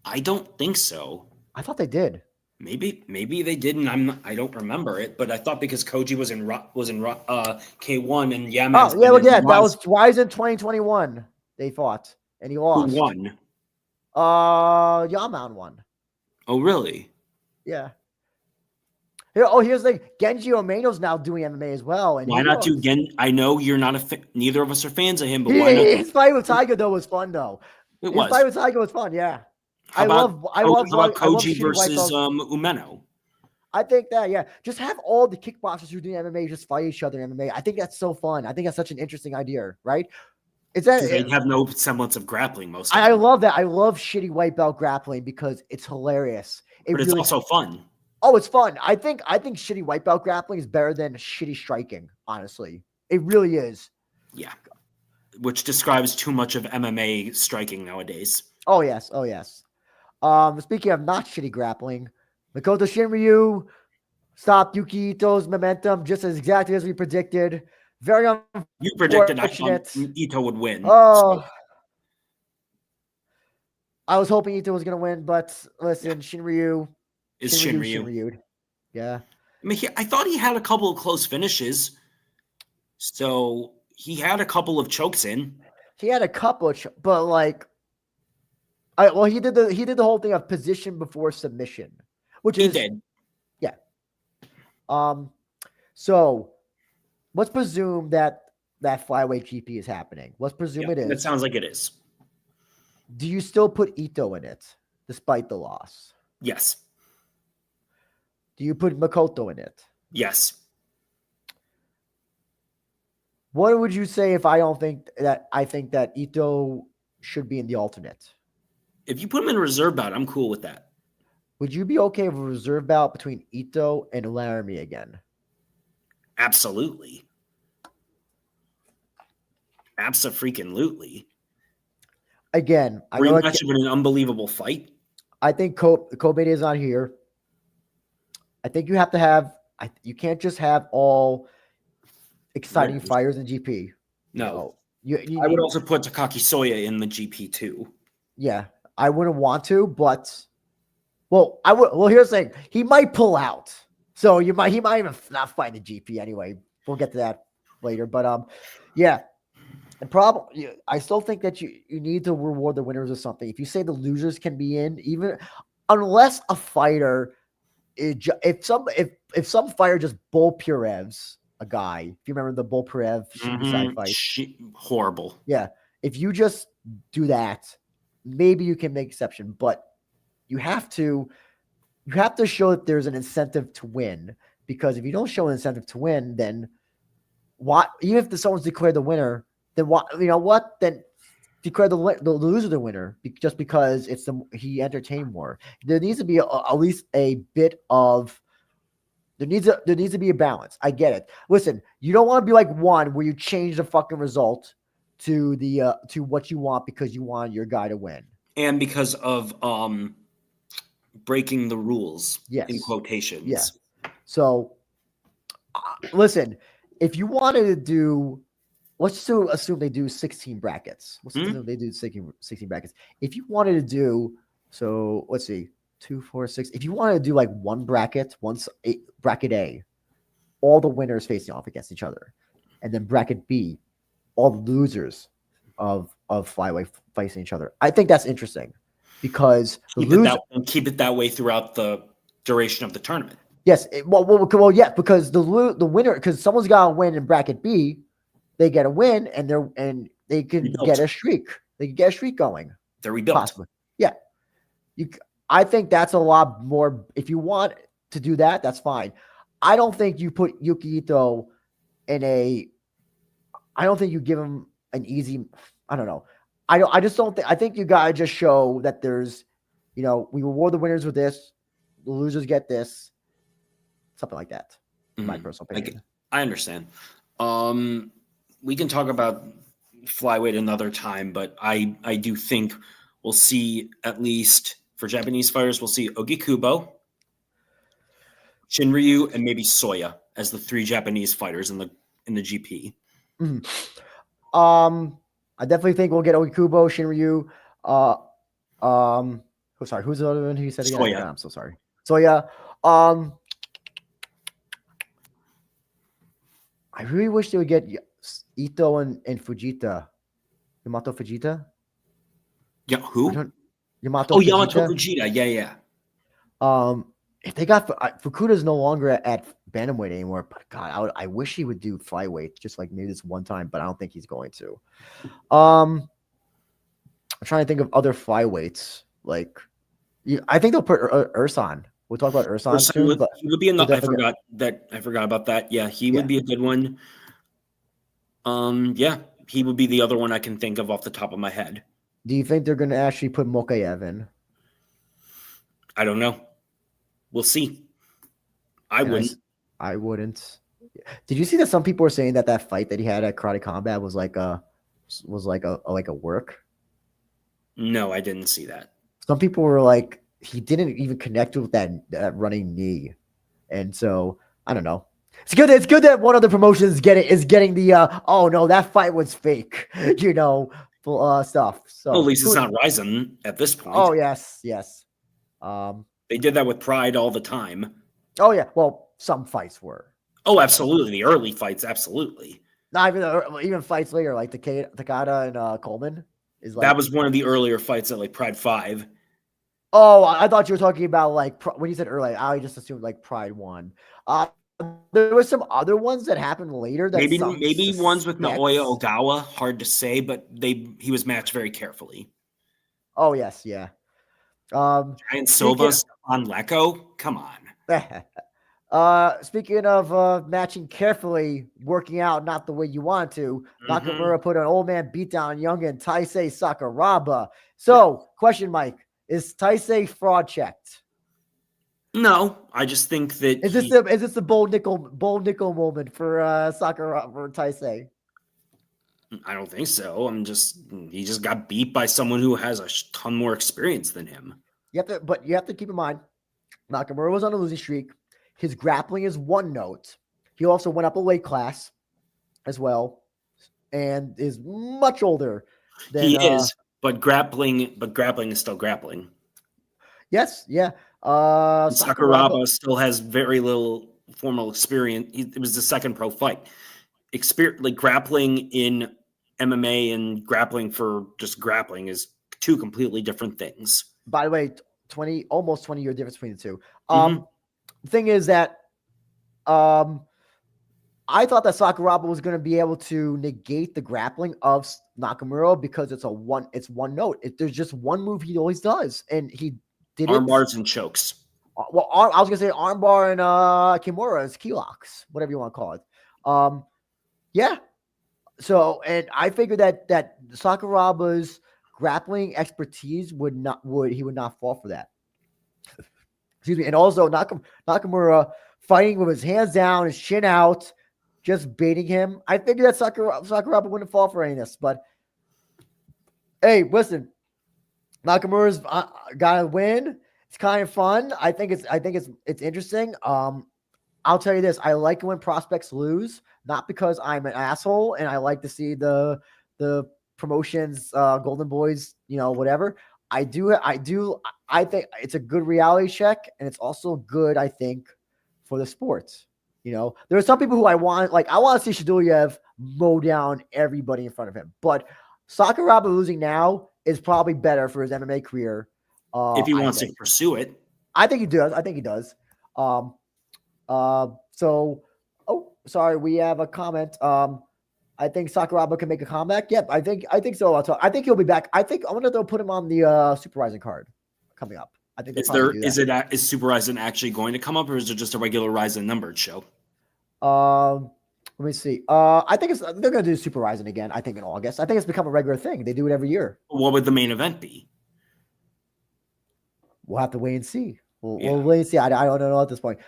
I don't think so. I thought they did. Maybe they didn't. I don't remember it, but I thought because Koji was in K1 and Yama. Oh yeah, that was RIZIN 2021. They fought and he lost. Who won? Yama won. Oh really? Yeah. Here's the thing. Genji Omeno's now doing MMA as well. And why not do I know you're not neither of us are fans of him, but why not? His fight with Tiger though was fun though. His fight with Tiger was fun. Yeah. How about Koji versus Umeno? I think that, yeah. Just have all the kickboxers who do MMA just fight each other in MMA. I think that's so fun. I think that's such an interesting idea, right? They have no semblance of grappling most of I love that. I love shitty white belt grappling because it's hilarious. It's also fun. Oh, it's fun. I think shitty white belt grappling is better than shitty striking, honestly. It really is. Yeah. Which describes too much of MMA striking nowadays. Oh, yes. Speaking of not shitty grappling, Makoto Shinryu stopped Yuki Ito's momentum just exactly as we predicted. Very unfortunate. You predicted Ito would win. Oh. So. I was hoping Ito was going to win, but listen, Shinryu. Shinryu. Yeah. I mean, I thought he had a couple of close finishes. So he had a couple of chokes in. He had a couple, but he did the whole thing of position before submission, which he did. Yeah. So let's presume that flyweight GP is happening. Let's presume it is. That sounds like it is. Do you still put Ito in it despite the loss? Yes. Do you put Makoto in it? Yes. What would you say if I think that Ito should be in the alternate? If you put him in a reserve bout, I'm cool with that. Would you be okay with a reserve bout between Ito and Laramie again? Absolutely. Abso-freaking-lutely. Again, I know much of an unbelievable fight. I think Kobe is not here. I think you have to have. You can't just have all exciting fighters in GP. No, I would also put Takaki Soya in the GP too. Yeah, I wouldn't want to, but I would. Well, here's the thing: he might pull out, so he might even not fight the GP anyway. We'll get to that later, but yeah. The problem, I still think that you need to reward the winners or something. If you say the losers can be in, even unless a fighter, if some fighter just bull Purevs a guy. If you remember the Bolperev Shibusai fight, horrible. Yeah, if you just do that, maybe you can make exception, but you have to show that there's an incentive to win, because if you don't show an incentive to win, then what? Even if someone's declared the winner, then what? You know what? Then declare the loser the winner, just because he entertained more. There needs to be at least a bit of. There needs to be a balance. I get it. Listen, you don't want to be like one where you change the fucking result to what you want because you want your guy to win. And because of breaking the rules, yes, in quotations. Yeah. So, listen, if you wanted to do, let's just assume they do 16 brackets. Let's assume they do 16 brackets. If you wanted to do, so let's see, 2, 4, 6. If you wanted to do like one bracket, bracket A, all the winners facing off against each other, and then bracket B, all the losers of flyweight facing each other. I think that's interesting, because keep it that way throughout the duration of the tournament. Yes, yeah, because the winner, because someone's got to win in bracket B, they get a win, and they can get a streak. They can get a streak going. They're rebuilt. Possibly. Yeah, I think that's a lot more. If you want to do that, that's fine. I don't think you put Yuki Ito in a. I don't think you give him an easy. I don't know. I just don't think. I think you gotta just show that there's, we reward the winners with this, the losers get this, something like that. My personal opinion. I understand. We can talk about flyweight another time, but I do think we'll see, at least for Japanese fighters, we'll see Ogi Kubo, Shinryu, and maybe Soya as the 3 Japanese fighters in the GP. I definitely think we'll get Ogi Kubo, Shinryu. Who's the other one who you said again? Soya. I'm so sorry. Soya. I really wish they would get Ito and Fujita. Yamato Fujita? Yeah, who? Yamato Fujita. Yamato Fujita. Yeah. If they got Fukuda's no longer at bantamweight anymore, but God, I wish he would do flyweight just like maybe this one time, but I don't think he's going to. I'm trying to think of other flyweights. Like, I think they'll put Ursan. We'll talk about Ursan soon. But he would be enough. I forgot about that. Yeah, he would be a good one. Yeah, he would be the other one I can think of off the top of my head. Do you think they're going to actually put Mokaev in? I don't know. We'll see. I wouldn't. Did you see that some people were saying that fight that he had at Karate Combat was like a work? No, I didn't see that. Some people were like, he didn't even connect with that running knee, and so I don't know. It's good that one of the promotions is getting the oh no, that fight was fake, stuff. So well, at least it's not RIZIN at this point. Oh yes. They did that with Pride all the time. Oh yeah, well, some fights were. Oh, absolutely. The early fights, absolutely. Not even fights later, like Takada and Coleman. That was one of the earlier fights at like Pride 5. Oh, I thought you were talking about like when you said earlier. I just assumed like Pride 1. There were some other ones that happened later. That maybe ones with Naoya Ogawa. Hard to say, but he was matched very carefully. Oh yes, yeah. Giant Silva on Lecco. Come on. Speaking of matching carefully, working out not the way you want to, Nakamura put an old man beatdown on Youngin Taisei Sakuraba. So, question, Mike, is Taisei fraud checked? No, I just think that is this the bold nickel moment for Sakuraba or Taisei? I don't think so. He just got beat by someone who has a ton more experience than him. You have to keep in mind, Nakamura was on a losing streak. His grappling is one note. He also went up a weight class as well, and is much older than he is. But grappling is still grappling. Yes, yeah. Sakuraba still has very little formal experience. It was the second pro fight. Like grappling in MMA and grappling for just grappling is 2 completely different things. By the way, almost 20-year difference between the two. The thing is that I I thought that Sakuraba was going to be able to negate the grappling of Nakamura because it's one note. There's just one move he always does, and he did Arm it. bars and chokes. Well, I was going to say armbar and Kimura's key locks, whatever you want to call it. Yeah. So, and I figured that Sakuraba's grappling expertise he would not fall for that. Excuse me. And also Nakamura fighting with his hands down, his chin out, just baiting him. I figured that Sakuraba wouldn't fall for any of this, but hey, listen, Nakamura's got to win. It's kind of fun. I think it's interesting. I'll tell you this: I like it when prospects lose, not because I'm an asshole and I like to see the promotions, Golden Boys, whatever. I think it's a good reality check, and it's also good, I think, for the sports. There are some people who I want to see Shaydullaev'S mow down everybody in front of him, but Sakuraba losing now is probably better for his MMA career. If he wants to pursue it. I think he does. Sorry, we have a comment. I think Sakuraba can make a comeback. Yep, I think so. I think he'll be back. I wonder if they'll put him on the Super RIZIN card coming up. I think is Super RIZIN actually going to come up, or is it just a regular RIZIN numbered show? Let me see. I think they're going to do Super RIZIN again. I think in August. I think it's become a regular thing. They do it every year. What would the main event be? We'll have to wait and see. We'll wait and see. I don't know at this point.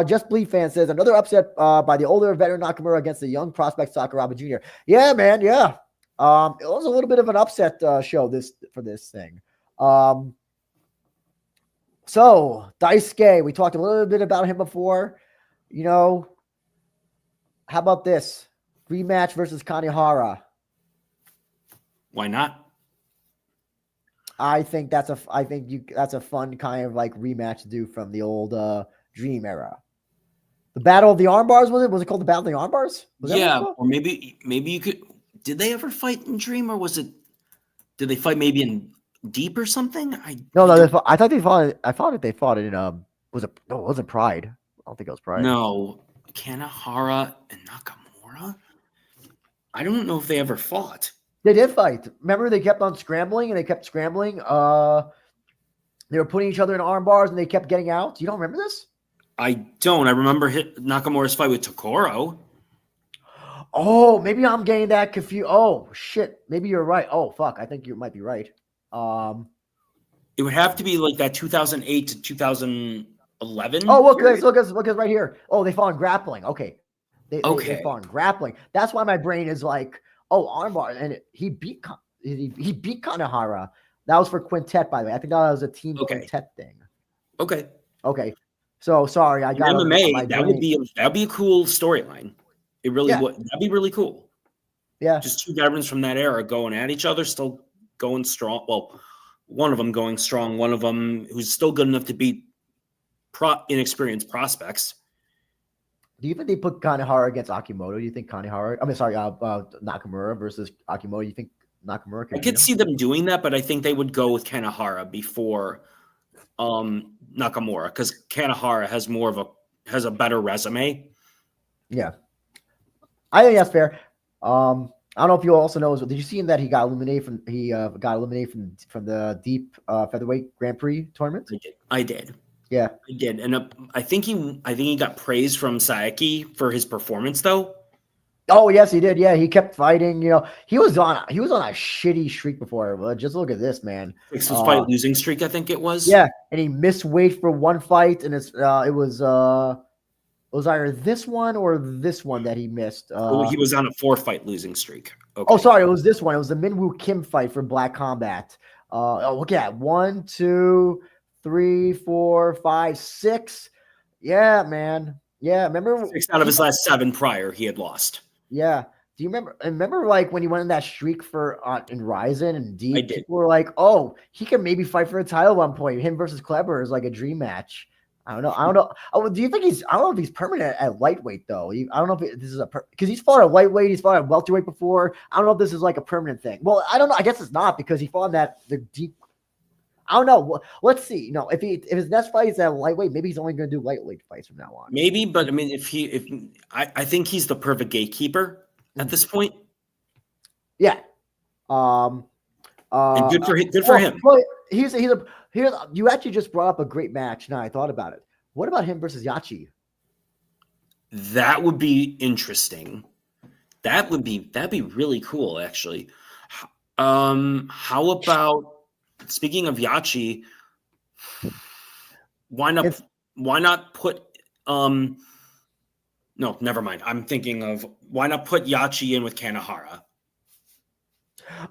Just Bleed fan says another upset by the older veteran Nakamura against the young prospect Sakuraba Jr. Yeah, man. Yeah. It was a little bit of an upset show for this thing. So Daisuke, we talked a little bit about him before. How about this rematch versus Kanehara? Why not? I think that's a fun kind of rematch to do from the old Dream era. The Battle of the Armbars, was it called the Battle of the Armbars? Or maybe you could. Did they ever fight in Dream, or did they fight maybe in Deep or something? I thought they fought. I thought that they fought in it wasn't Pride. I don't think it was Pride. No, Kanehara and Nakamura. I don't know if they ever fought. They did fight. Remember, they kept on scrambling, and they kept scrambling. They were putting each other in arm bars, and they kept getting out. You don't remember this? I don't. I remember Nakamura's fight with Tokoro. Oh, maybe I'm getting that confused. Oh, shit. Maybe you're right. Oh, fuck. I think you might be right. It would have to be like that 2008 to 2011. Oh, look right here. Oh, they fought in grappling. Okay. They fought in grappling. That's why my brain is like, oh, armbar, and he beat Kanehara. That was for Quintet, by the way. I think that was a team Quintet thing. Okay. So sorry, I got MMA. That'd be a cool storyline. It really would. That'd be really cool. Yeah, just two veterans from that era going at each other, still going strong. Well, one of them going strong, one of them who's still good enough to beat inexperienced prospects. Do you think they put Kanehara against Akimoto? Do you think Nakamura versus Akimoto? Do you think Nakamura I could see them doing that, but I think they would go with Kanehara before Nakamura, because Kanehara has a better resume. Yeah. I think that's fair. I don't know if you also know, did you see that he got eliminated from the deep featherweight Grand Prix tournament? I did. Yeah, I did, and I think he got praise from Saeki for his performance, though. Oh yes, he did. Yeah, he kept fighting. He was on a shitty streak before. Just look at this, man. 6 fight losing streak, I think it was. Yeah, and he missed weight for one fight, and it was either this one or this one that he missed. He was on a 4 fight losing streak. Okay. Oh, sorry, it was this one. It was the Minwoo Kim fight for Black Combat. Look at 1, 2, 3, 4, 5, 6. Yeah, man. Yeah, remember 6 out of his last 7 prior he had lost. Yeah. Do you remember when he went in that streak for in RIZIN and Deep? I did. People were like, "Oh, he can maybe fight for a title at one point. Him versus Kleber is like a dream match." I don't know. Oh, do you think I don't know if he's permanent at lightweight though. I don't know if this is because he's fought at lightweight, he's fought at welterweight before. I don't know if this is like a permanent thing. Well, I don't know. I guess it's not because he fought in the Deep. I don't know. Let's see. You know, if his next fight is at lightweight, maybe he's only going to do lightweight fights from now on. Maybe, but I mean, if I think he's the perfect gatekeeper at this point. Yeah. And good for him. Well, here's you actually just brought up a great match. Now I thought about it. What about him versus Yachi? That would be interesting. That'd be really cool, actually. How about, speaking of Yachi, why not put no, never mind. I'm thinking of why not put Yachi in with Kanehara?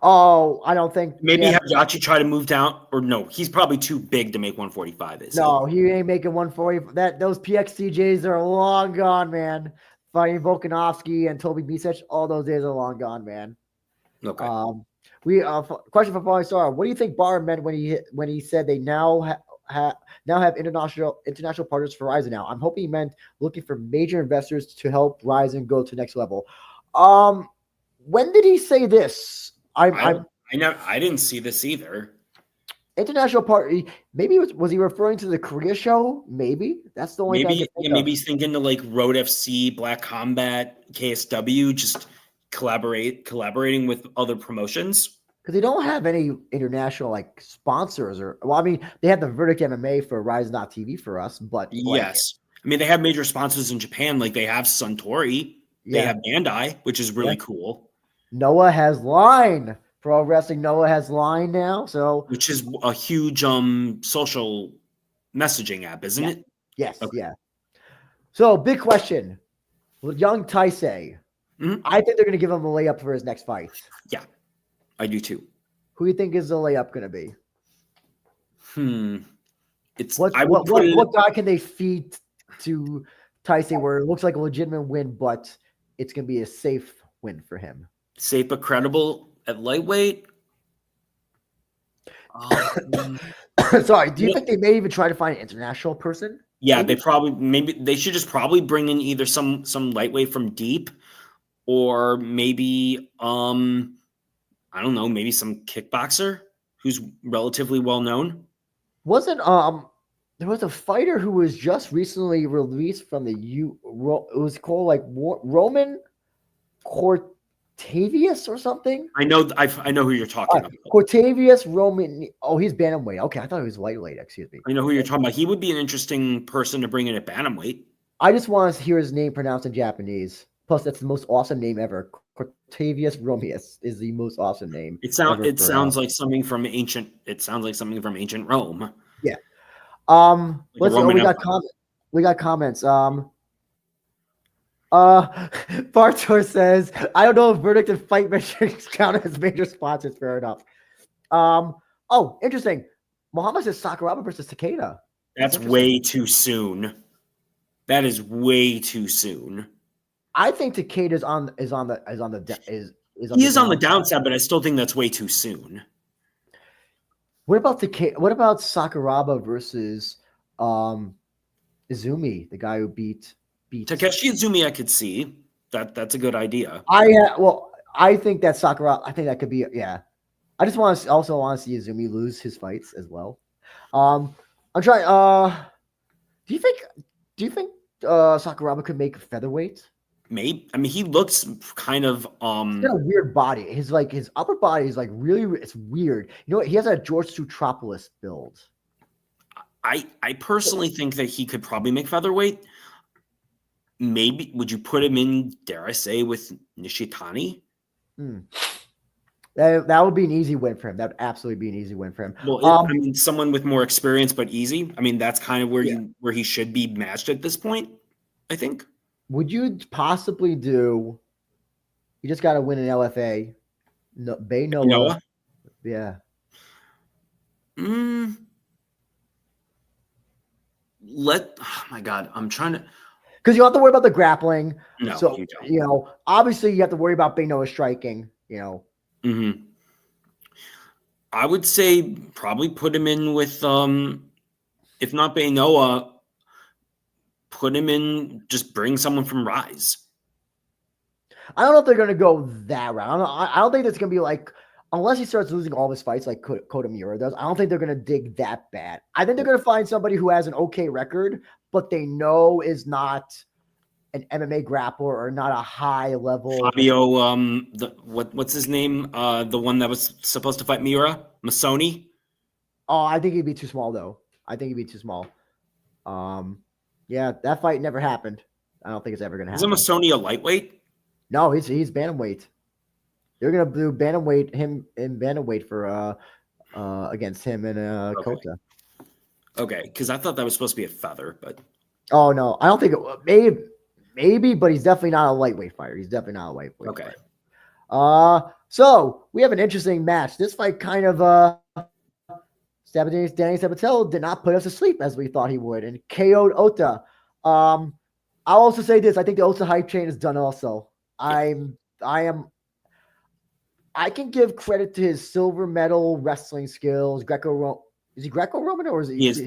Oh, I don't think maybe have Yachi try to move down, or no, he's probably too big to make 145. No, he ain't making 140. Those PXCJs are long gone, man. Fighting Volkanovski and Toby Misech, all those days are long gone, man. Okay. Question for Falling Star: what do you think Barr meant when he said they now have international partners for RIZIN now? I'm hoping he meant looking for major investors to help RIZIN go to the next level. When did he say this? I didn't see this either. International party. Maybe was he referring to the Korea show? Maybe that's the only. Maybe he's thinking to like Road FC, Black Combat, KSW, just collaborating with other promotions. Because they don't have any international like sponsors I mean, they have the Verdict MMA for RIZIN.TV for us, but yes, I mean they have major sponsors in Japan, like they have Suntory, they have Bandai, which is really cool. Noah has Line. Pro Wrestling Noah has Line now, which is a huge social messaging app, isn't it? Yes, okay. So big question with young Taisei. I think they're going to give him a layup for his next fight. Yeah, I do too. Who do you think is the layup going to be? What guy can they feed to Taisei where it looks like a legitimate win, but it's going to be a safe win for him? Safe but credible at lightweight. Sorry, do you think they may even try to find an international person? Yeah, they should just probably bring in either some lightweight from deep, or maybe I don't know, maybe some kickboxer who's relatively well known. Wasn't there was a fighter who was just recently released from it was called like Roman Cortavius or something? I know who you're talking about. Cortavius Roman. Oh, he's bantamweight. Okay, I thought he was lightweight. Excuse me. I know who you're talking about. He would be an interesting person to bring in at bantamweight. I just want to hear his name pronounced in Japanese. Plus, that's the most awesome name ever. Cortavius Romius is the most awesome name. It sounds like something from ancient. It sounds like something from ancient Rome. Yeah. Let's see. We got comments. Bartor says, I don't know if Verdict and Fight Metrics count as major sponsors. Fair enough. Oh, interesting. Muhammad says Sakuraba versus Takeda. That's way too soon. That is way too soon. I think Takeda is on the downside, but I still think that's way too soon. What about Sakuraba versus Izumi, the guy who beat Takeshi Izumi? I could see that's a good idea. I think that Sakuraba. I think that could be I just want to see Izumi lose his fights as well. I'm trying. Do you think Sakuraba could make featherweight? Maybe. I mean, he looks kind of he's got a weird body. His upper body is like really, it's weird. You know what? He has a George Sutropolis build. I personally think that he could probably make featherweight. Maybe would you put him in, dare I say, with Nishitani? That would be an easy win for him. That would absolutely be an easy win for him. Well, I mean, someone with more experience but easy. I mean, that's kind of where he should be matched at this point, I think. Would you possibly do? You just got to win an LFA. No, Bay Noah. Yeah. Oh my God, I'm trying to. Because you don't have to worry about the grappling. No, so you don't. Obviously you have to worry about Bay Noah striking. I would say probably put him in with if not Bay Noah, put him in, just bring someone from Rise. I don't know if they're going to go that route. I don't think it's going to be like unless he starts losing all his fights like Kota Miura does, I don't think they're going to dig that bad. I think they're going to find somebody who has an okay record, but they know is not an MMA grappler or not a high level. Fabio, what's his name? The one that was supposed to fight Miura, Masoni. Oh, I think he'd be too small though. I think he'd be too small. Yeah, that fight never happened. I don't think it's ever going to happen. Isn't Masoni a lightweight? No, he's bantamweight. They're gonna do bantamweight for against him and Kota. Okay, because I thought that was supposed to be a feather, but oh no, I don't think maybe, but he's definitely not a lightweight fighter. He's definitely not a lightweight. okay. Fighter. So we have an interesting match. This fight kind of Danny Sabatella did not put us to sleep as we thought he would, and KO'd Ota. I'll also say this: I think the Ota hype train is done. Also, I can give credit to his silver medal wrestling skills. Is he Greco-Roman or is he? He's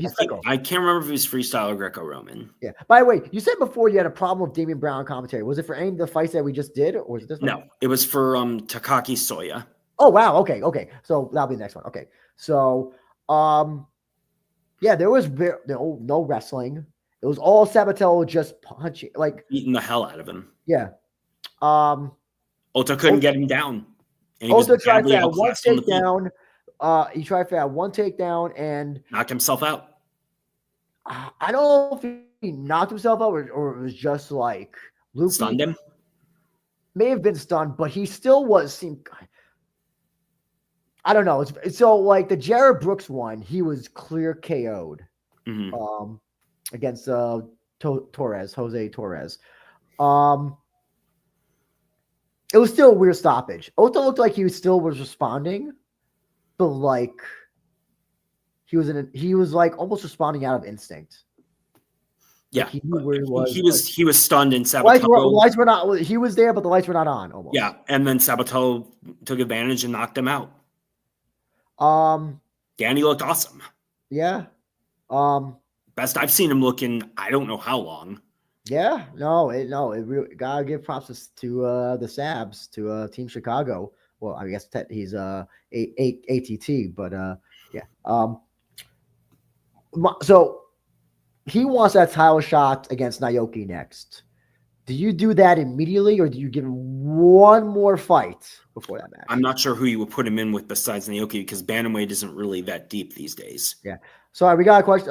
I can't remember if he's freestyle or Greco-Roman. Yeah. By the way, you said before you had a problem with Damian Brown commentary. Was it for any of the fights that we just did, or was it this one? No, it was for Takaki Soya. Oh wow. Okay. So that'll be the next one. Okay. So yeah, there was no wrestling. It was all Sabatella just punching, like beating the hell out of him. Yeah. Ota couldn't get him down. And Ota tried for that one takedown. He tried for that one takedown and knocked himself out. I don't know if he knocked himself out or it was just like loopy. Stunned him. May have been stunned, but he still seemed. I don't know. So like the Jared Brooks one, he was clear KO'd against Jose Torres. It was still a weird stoppage. Ota looked like he still was responding, but like he was like almost responding out of instinct. Yeah, like he knew where he was. He was stunned in Sabatella. Lights were not. He was there, but the lights were not on. Almost. Yeah, and then Sabatella took advantage and knocked him out. Danny looked awesome. Yeah. Best I've seen him look in I don't know how long. Yeah, it really gotta give props to the Sabs, to Team Chicago. Well, I guess he's ATT, but yeah. So he wants that title shot against Naoki next. Do you do that immediately, or do you give him one more fight before that match? I'm not sure who you would put him in with besides Naoki because bantamweight isn't really that deep these days. Yeah. Sorry, we got a question.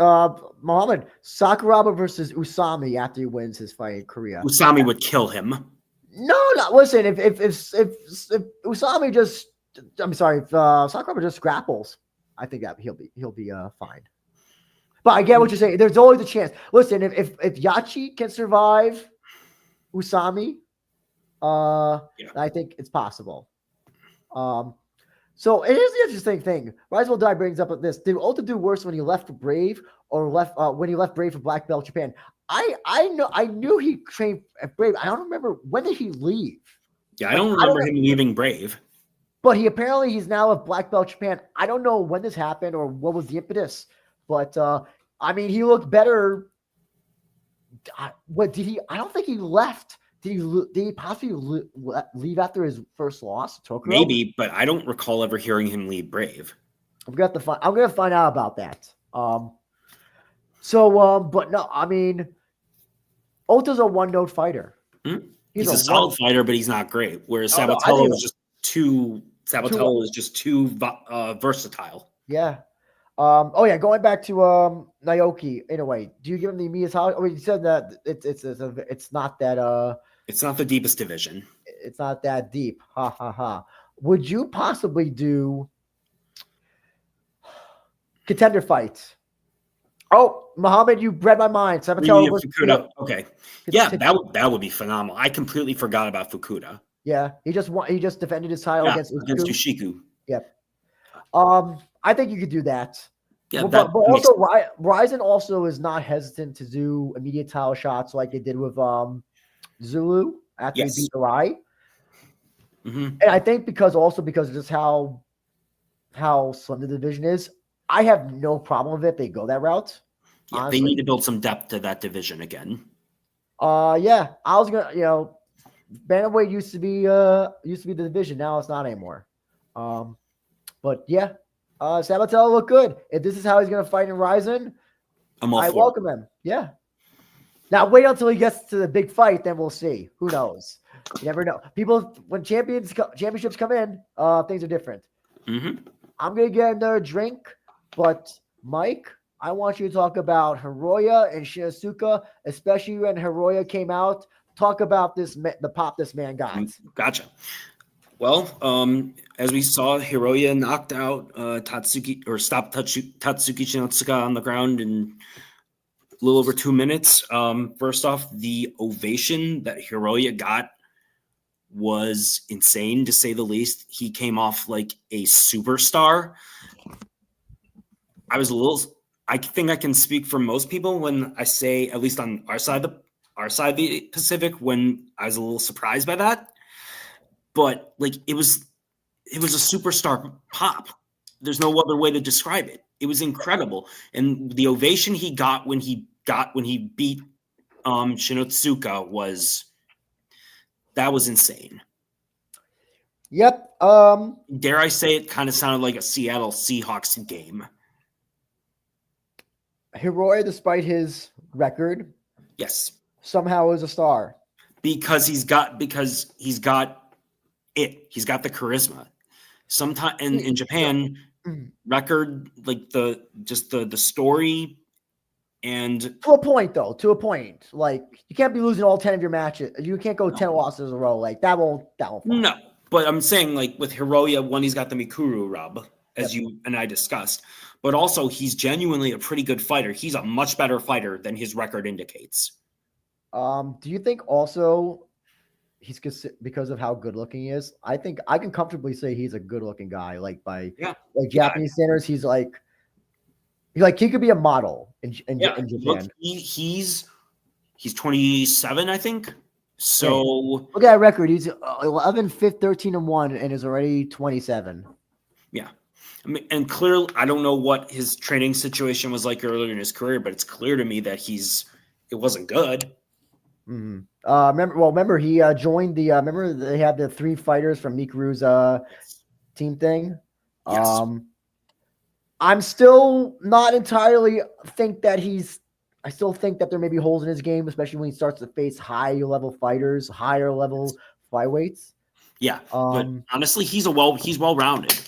Muhammad, Sakuraba versus Usami after he wins his fight in Korea. Usami would kill him. No. Listen, if Usami just, I'm sorry, if Sakuraba just grapples, I think that he'll be fine. But I get what you're saying. There's always a chance. Listen, if Yachi can survive Usami, I think it's possible. So it is the interesting thing. Rise Will Die brings up this. Did Ota do worse when he left Brave or when he left Brave for Black Belt Japan? I knew he trained at Brave. I don't remember when did he leave. Yeah, I don't remember him leaving Brave. But he's now at Black Belt Japan. I don't know when this happened or what was the impetus. But I mean, he looked better. What did he? I don't think he left. Did he possibly leave after his first loss? Maybe, but I don't recall ever hearing him leave Brave. I'm gonna find out about that. But no, I mean, Ota's a one-note fighter. Mm-hmm. He's a solid fighter, but he's not great. Whereas Sabatella was just too versatile. Yeah. Going back to Naoki. Anyway, do you give him the immediate title? I mean, you said that it's not that it's not the deepest division. It's not that deep. Ha ha ha. Would you possibly do contender fights? Oh, Muhammad, you read my mind. Fukuda. Okay. Yeah, that would be phenomenal. I completely forgot about Fukuda. Yeah, he just defended his title against Ushiku. Yep. I think you could do that. Yeah, but also RIZIN also is not hesitant to do immediate title shots like they did with Zulu after he beat Arai. Mm-hmm. And I think because of just how slim the division is, I have no problem with it. They go that route. Yeah, they need to build some depth to that division again. Yeah, I was gonna, bantamweight used to be the division. Now it's not anymore. But yeah, Sabatello looked good. If this is how he's going to fight in Ryzen, I welcome him. Yeah. Now wait until he gets to the big fight, then we'll see. Who knows? You never know. People, when championships come in, things are different. Mm-hmm. I'm gonna get another drink, but Mike, I want you to talk about Hiroya and Shinosuke, especially when Hiroya came out. Talk about the pop this man got. Gotcha. Well, as we saw, Hiroya knocked out Tatsuki or stopped Tatsuki Shinosuke on the ground in a little over 2 minutes. First off, the ovation that Hiroya got was insane, to say the least. He came off like a superstar. I think I can speak for most people when I say, at least on our side of the Pacific, when I was a little surprised by that. But like it was a superstar pop. There's no other way to describe it. It was incredible. And the ovation he got when he beat Shinosuke was insane. Yep. Dare I say it kind of sounded like a Seattle Seahawks game. Hiroya, despite his record, Yes. somehow is a star. Because he's got it. He's got the charisma. Sometimes in Japan, record, like the story, and to a point though. To a point, like you can't be losing all 10 of your matches. You can't go 10 losses in a row. Like that won't. Fly. No, but I'm saying like with Hiroya, one, he's got the Mikuru rub, as you and I discussed, but also he's genuinely a pretty good fighter. He's a much better fighter than his record indicates. Do you think also he's because of how good looking he is? I think I can comfortably say he's a good looking guy. Like by Japanese standards, he could be a model in Japan. Look, he's 27, I think. So look at that record. He's 11, 5, 13, and 1, and is already 27. Yeah. I mean, and clearly, I don't know what his training situation was like earlier in his career, but it's clear to me that it wasn't good. Mm-hmm. Remember he joined the. Remember they had the 3 fighters from Mikuru's team thing. Yes. I'm still not entirely think that I still think that there may be holes in his game, especially when he starts to face higher level flyweights. Yeah, but honestly, he's well rounded.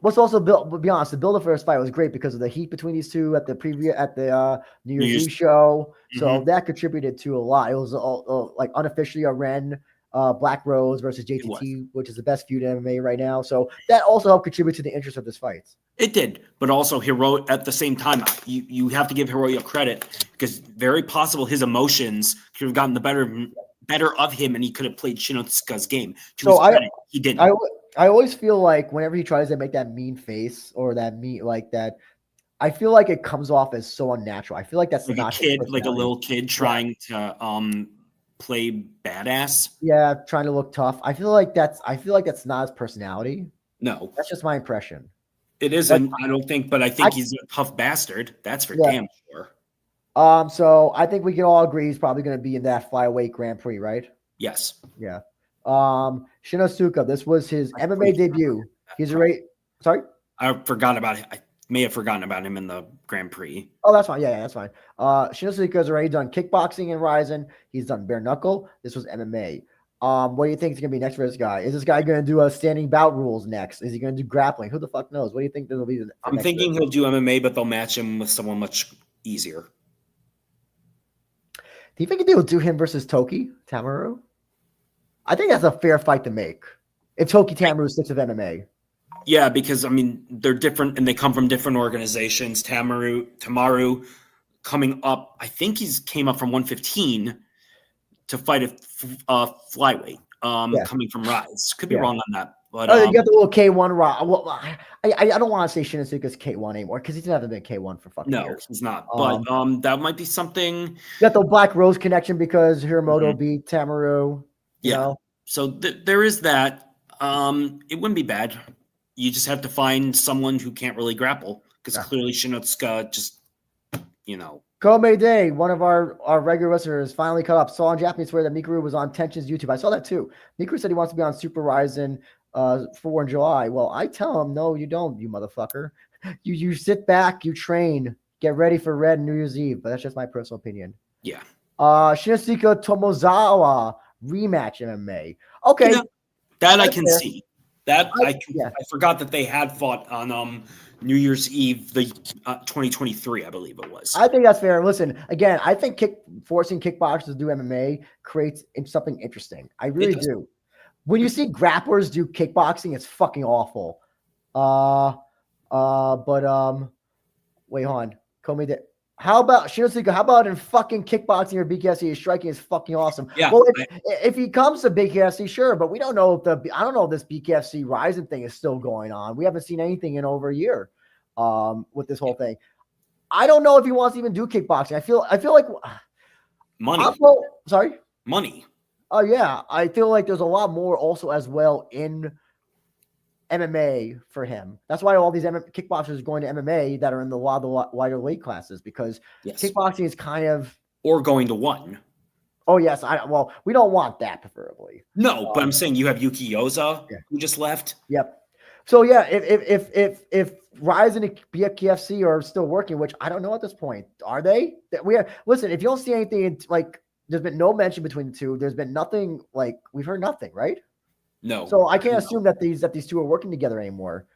Let's also be honest. The build-up for this fight was great because of the heat between these two at the New Year's Eve show. So that contributed to a lot. It was like unofficially a Ren Black Rose versus JTT, which is the best feud in MMA right now. So that also helped contribute to the interest of this fight. It did, but also Hiroya at the same time, you have to give Hiroya credit because very possible his emotions could have gotten the better of him, and he could have played Shinosuke's game. He didn't. I always feel like whenever he tries to make that mean face or that I feel like it comes off as so unnatural. I feel like that's like not a kid, like a little kid trying to play badass. Yeah, trying to look tough. I feel like that's not his personality. No, that's just my impression. It isn't. I don't think, but I think he's a tough bastard. That's for damn sure. So I think we can all agree he's probably going to be in that flyweight Grand Prix, right? Yes. Yeah. Shinosuke, this was his MMA debut. He's already. Sorry, I forgot about him. I may have forgotten about him in the Grand Prix. Oh, that's fine. Yeah, that's fine. Shinosuke has already done kickboxing in RIZIN. He's done bare knuckle. This was MMA. What do you think is going to be next for this guy? Is this guy going to do a standing bout rules next? Is he going to do grappling? Who the fuck knows? What do you think will be? I'm thinking he'll do MMA, but they'll match him with someone much easier. Do you think they will do him versus Toki Tamaru? I think that's a fair fight to make. If Toki Tamaru sticks with MMA. Yeah, because I mean they're different and they come from different organizations. Tamaru coming up, I think came up from 115 to fight a flyweight. Coming from Rise. Could be wrong on that. But you got the little K1 Rise. Well, I don't want to say Shinosuke's K1 anymore because he's never been K1 for fucking years. He's not. But that might be something. You got the Black Rose connection because Hiromoto beat Tamaru. You know? So there is that. It wouldn't be bad. You just have to find someone who can't really grapple because clearly Shinosuke just, Komei Day, one of our regular listeners, finally caught up. Saw in Japanese where that Mikuru was on Tension's YouTube. I saw that too. Mikuru said he wants to be on Super RIZIN. for in July. Well, I tell him, no, you don't, you motherfucker. You sit back, you train, get ready for Red New Year's Eve. But that's just my personal opinion. Yeah. Shinsuke Tomozawa rematch MMA. Okay, that I that's can fair. see. That I forgot that they had fought on New Year's Eve, the 2023, I believe it was. I think that's fair. Listen, again, I think forcing kickboxers to do MMA creates something interesting. I really do. When you see grapplers do kickboxing, it's fucking awful. Wait, hold on. How about Shinosuke? How about in fucking kickboxing or BKFC? His striking is fucking awesome. Yeah. Well, if he comes to BKFC, sure, but we don't know I don't know if this BKFC RIZIN thing is still going on. We haven't seen anything in over a year with this whole thing. I don't know if he wants to even do kickboxing. I feel like money. Sorry? Money. Oh, yeah. I feel like there's a lot more also as well in MMA for him. That's why all these kickboxers are going to MMA that are in the wider weight classes, because kickboxing is kind of... Or going to one. Oh, yes. Well, we don't want that, preferably. No, but I'm saying you have Yuki Yoza, who just left. Yep. So, yeah, if RIZIN and BKFC are still working, which I don't know at this point, are they? Listen, if you don't see anything, like, there's been no mention between the two. There's been nothing, like, we've heard nothing, right? No. So I can't assume that these two are working together anymore.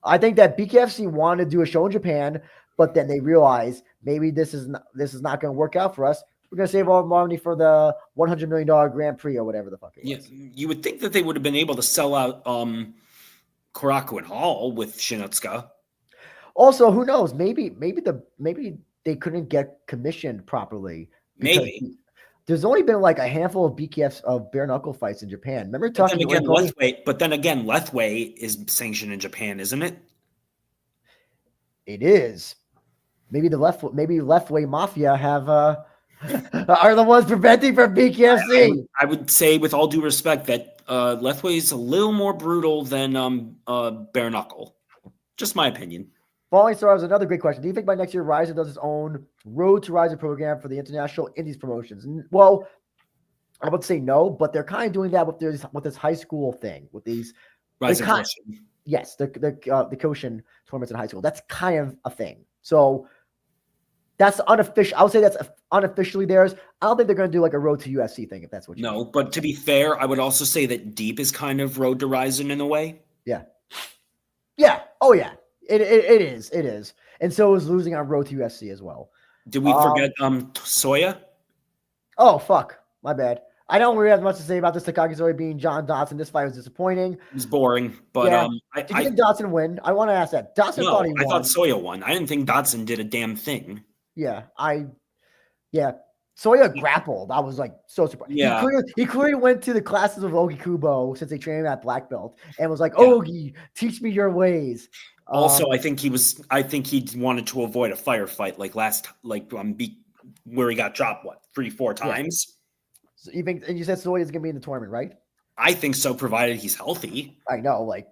I think that BKFC wanted to do a show in Japan, but then they realized maybe this is not going to work out for us. We're going to save all the money for the $100 million Grand Prix or whatever the fuck it was. Yeah, you would think that they would have been able to sell out Korakuen Hall with Shinotsuka. Also, who knows? Maybe they couldn't get commissioned properly. Maybe. There's only been like a handful of BKFs of bare knuckle fights in Japan. Remember talking but then again, Lethway is sanctioned in Japan, isn't it? It is. Maybe Lethway Mafia have are the ones preventing from BKFC. I would say, with all due respect, that Lethway is a little more brutal than bare knuckle. Just my opinion. Falling Star has another great question. Do you think by next year RIZIN does its own Road to RIZIN program for the international indies promotions? Well, I would say no, but they're kind of doing that with this high school thing, with these RIZIN Koshin. Yes, the Koshin tournaments in high school. That's kind of a thing. So that's unofficial. I would say that's unofficially theirs. I don't think they're going to do like a Road to UFC thing, if that's what you mean. But to be fair, I would also say that Deep is kind of Road to RIZIN in a way. Yeah. Yeah. Oh, yeah. It is. And so is losing on Road to UFC as well. Did we forget Soya? Oh, fuck. My bad. I don't really have much to say about this Takagi Soya being John Dodson. This fight was disappointing. It was boring. But did you think Dodson win? I want to ask that. Dodson thought he won. I thought Soya won. I didn't think Dodson did a damn thing. Yeah. Soya grappled. I was like so surprised. Yeah. He clearly went to the classes of Ogi Kubo since they trained him at black belt and was like, Ogi, teach me your ways. Also, I think he wanted to avoid a firefight where he got dropped 3-4 times. So you think, and you said Soya is gonna be in the tournament, right? I think so, provided he's healthy. I know. Like,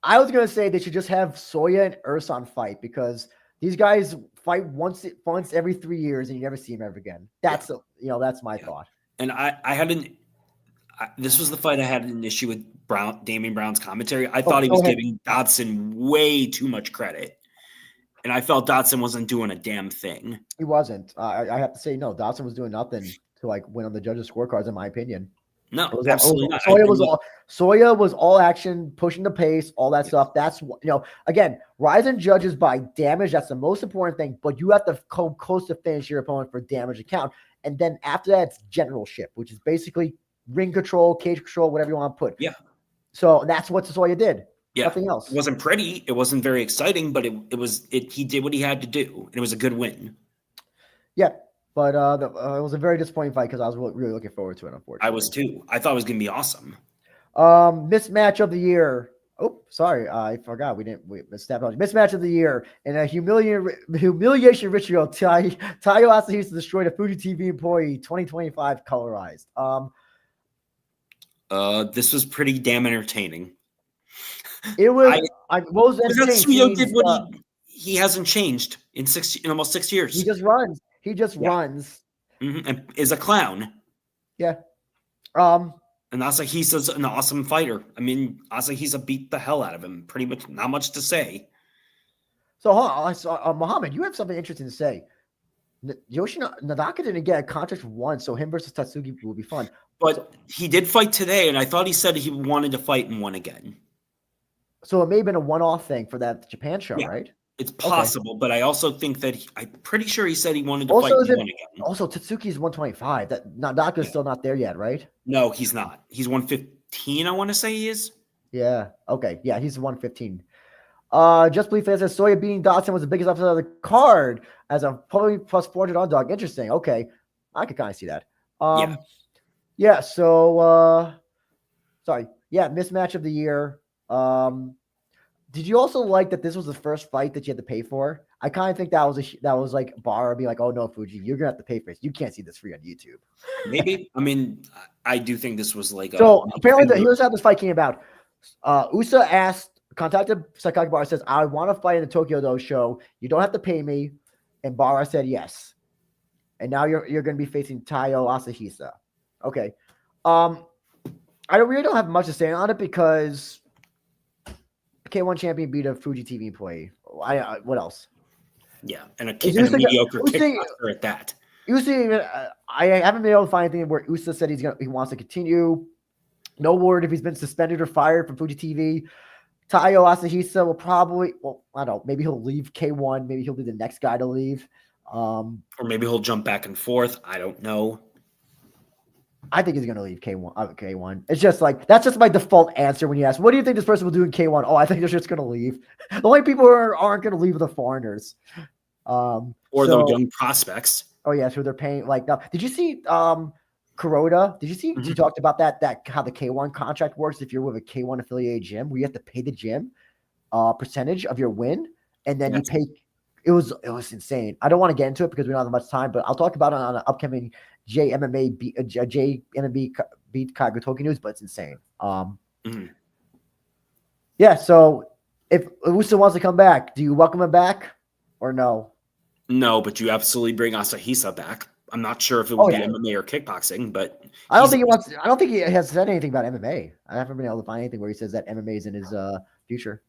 I was gonna say they should just have Soya and Urson fight, because these guys fight once every 3 years and you never see them ever again. That's that's my thought. And this was the fight I had an issue with Damian Brown's commentary. I thought he was giving Dodson way too much credit. And I felt Dodson wasn't doing a damn thing. He wasn't. I have to say, no, Dodson was doing nothing to like win on the judges' scorecards, in my opinion. No, absolutely not. Soya was all action, pushing the pace, all that stuff. That's again, RIZIN judges by damage. That's the most important thing. But you have to come close to finish your opponent for damage to count. And then after that, it's generalship, which is basically ring control, cage control, whatever you want to put. Yeah. So that's what Soya did. Yeah. Nothing else. It wasn't pretty. It wasn't very exciting, but he did what he had to do, and it was a good win. Yeah. But it was a very disappointing fight because I was really looking forward to it, unfortunately. I was too. I thought it was going to be awesome. Mismatch of the year. Oh, sorry. I forgot. We stepped on mismatch of the year. In a humiliation ritual, Taiyo Asahisa destroyed a Fuji TV employee, 2025 colorized. This was pretty damn entertaining. It was. What was Tsuyo did what he hasn't changed in almost 6 years. He just runs. He just runs. Mm-hmm. And is a clown. Yeah. And Asahisa's an awesome fighter. I mean, Asahisa beat the hell out of him. Pretty much, not much to say. So, hold on, Muhammad, you have something interesting to say. Yoshi Nadaka didn't get a contract once, so him versus Tatsuki will be fun. But he did fight today, and I thought he said he wanted to fight and won again. So it may have been a one-off thing for that Japan show, right? It's possible, but I also think that I'm pretty sure he said he wanted to fight and win again. Also, Tatsuki's 125. That Nadaka's still not there yet, right? No, he's not. He's 115, I want to say he is. Yeah. Okay. Yeah, he's 115. Just believe fans says Soya beating Dotson was the biggest upset of the card as a probably plus 400 underdog. Interesting. Okay. I could kind of see that. Yeah. So, sorry. Yeah. Mismatch of the year. Did you also like that this was the first fight that you had to pay for? I kind of think that was like Barra being like, oh no, Fuji, you're gonna have to pay for this. You can't see this free on YouTube. Maybe. I mean, I do think this was like. So apparently, here's how this fight came about. Usa contacted Sakaki Barra, says, I want to fight in the Tokyo Do show. You don't have to pay me. And Barra said yes. And now you're going to be facing Taiyo Asahisa. Okay. I really don't have much to say on it because K1 champion beat a Fuji TV employee. What else? Yeah, and a mediocre kickboxer at that. Usa, I haven't been able to find anything where Usa said he wants to continue. No word if he's been suspended or fired from Fuji TV. Taiyo Asahisa will probably, I don't know, maybe he'll leave K1. Maybe he'll be the next guy to leave. Or maybe he'll jump back and forth. I don't know. I think he's going to leave K1. It's just like, that's just my default answer when you ask, what do you think this person will do in K1? Oh, I think they're just going to leave. The only people who aren't going to leave are the foreigners. Or the young prospects. Oh, yeah, so they're paying, like, now, did you see Kuroda? Did you see, you talked about that how the K1 contract works if you're with a K1 affiliated gym, where you have to pay the gym percentage of your win, and then you pay, it was insane. I don't want to get into it because we don't have much time, but I'll talk about it on an upcoming JMMA beat Kagatoki news, but it's insane. Yeah, so if Uso wants to come back, do you welcome him back or no? No, but you absolutely bring Asahisa back. I'm not sure if it would be MMA or kickboxing, but I don't think he has said anything about MMA. I haven't been able to find anything where he says that MMA is in his future.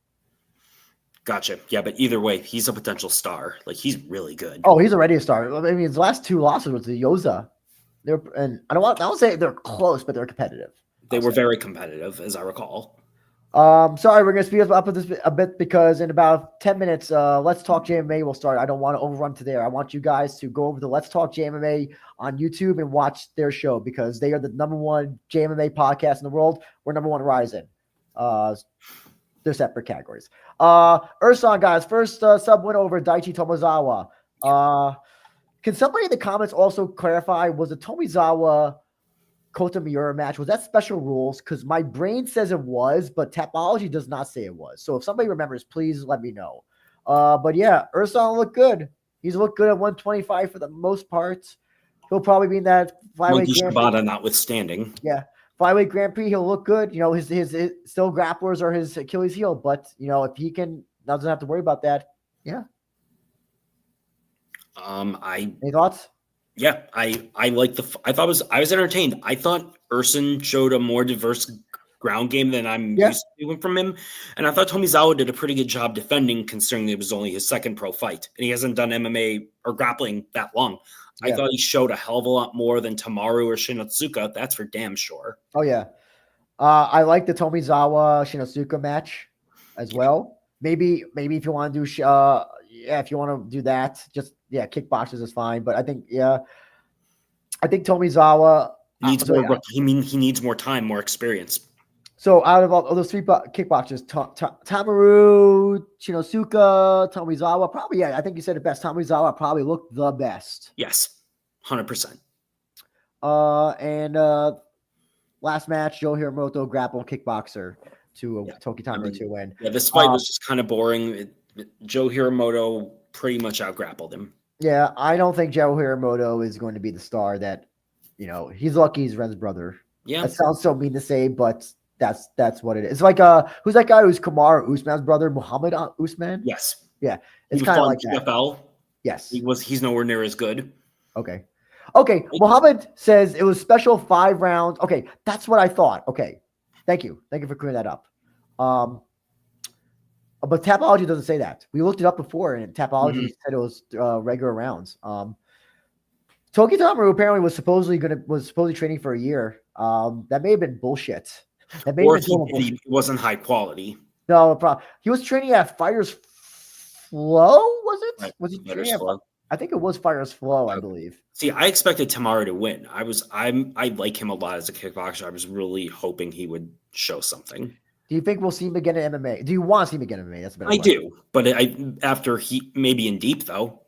Gotcha. Yeah, but either way, he's a potential star. Like, he's really good. Oh, he's already a star. I mean, his last two losses was the Yoza. I don't say they're close, but they're competitive. They were very competitive, as I recall. Sorry, we're going to speed up this a bit because in about 10 minutes, Let's Talk JMA will start. I don't want to overrun to there. I want you guys to go over to Let's Talk JMA on YouTube and watch their show because they are the #1 JMA podcast in the world. We're #1 RIZIN. They're separate categories. Urson, guys, first sub win over Daichi Tomozawa. Can somebody in the comments also clarify, was the Tomizawa Kota Miura match, was that special rules? Because my brain says it was, but Tapology does not say it was. So if somebody remembers, please let me know. But yeah, Urson looked good. He's looked good at 125 for the most part. He'll probably be in that flyweight Grand Prix. Notwithstanding. Yeah. Flyweight Grand Prix, he'll look good. You know, his still grapplers are his Achilles heel, but you know, if he doesn't have to worry about that. Yeah. Any thoughts? Yeah, I was entertained. I thought Urson showed a more diverse ground game than I'm used to doing from him. And I thought Tomizawa did a pretty good job defending, considering it was only his second pro fight. And he hasn't done MMA or grappling that long. I thought he showed a hell of a lot more than Tamaru or Shinotsuka. That's for damn sure. Oh, yeah. I like the Tomizawa Shinotsuka match as well. Maybe if you want to do if you want to do that, just kickboxers is fine. But I think Tomizawa needs more. He needs more time, more experience. So out of all those three kickboxers, Tamaru, Shinosuke, Tomizawa, probably I think you said it best. Tomizawa probably looked the best. Yes, 100%. And last match, Joe Hiromoto grapple kickboxer to Toki Tamaru to win. Yeah, this fight was just kind of boring. Joe Hiromoto pretty much out-grappled him. Yeah, I don't think Joe Hiromoto is going to be the star that, he's lucky he's Ren's brother. Yeah. That sounds so mean to say, but that's what it is. It's like, who's that guy who's Kamaru Usman's brother, Muhammad Usman? Yes. Yeah, it's kind of like that. PFL. Yes. He's nowhere near as good. Okay. Okay, Muhammad says it was special 5 rounds. Okay, that's what I thought. Okay, thank you for clearing that up. But Tapology doesn't say that. We looked it up before, and Tapology said it was regular rounds. Toki Tamaru apparently was supposedly training for a year. That may have been bullshit. That may Or have been he wasn't high quality. No problem. He was training at Fire's Flow, was it? Right. Was he Fighter's training at? Flow. I think it was Fire's Flow, I believe. See, I expected Tamaru to win. I like him a lot as a kickboxer. I was really hoping he would show something. Do you think we'll see him again in MMA? Do you want to see him again in MMA? That's a better I question. do, but after he maybe in deep though.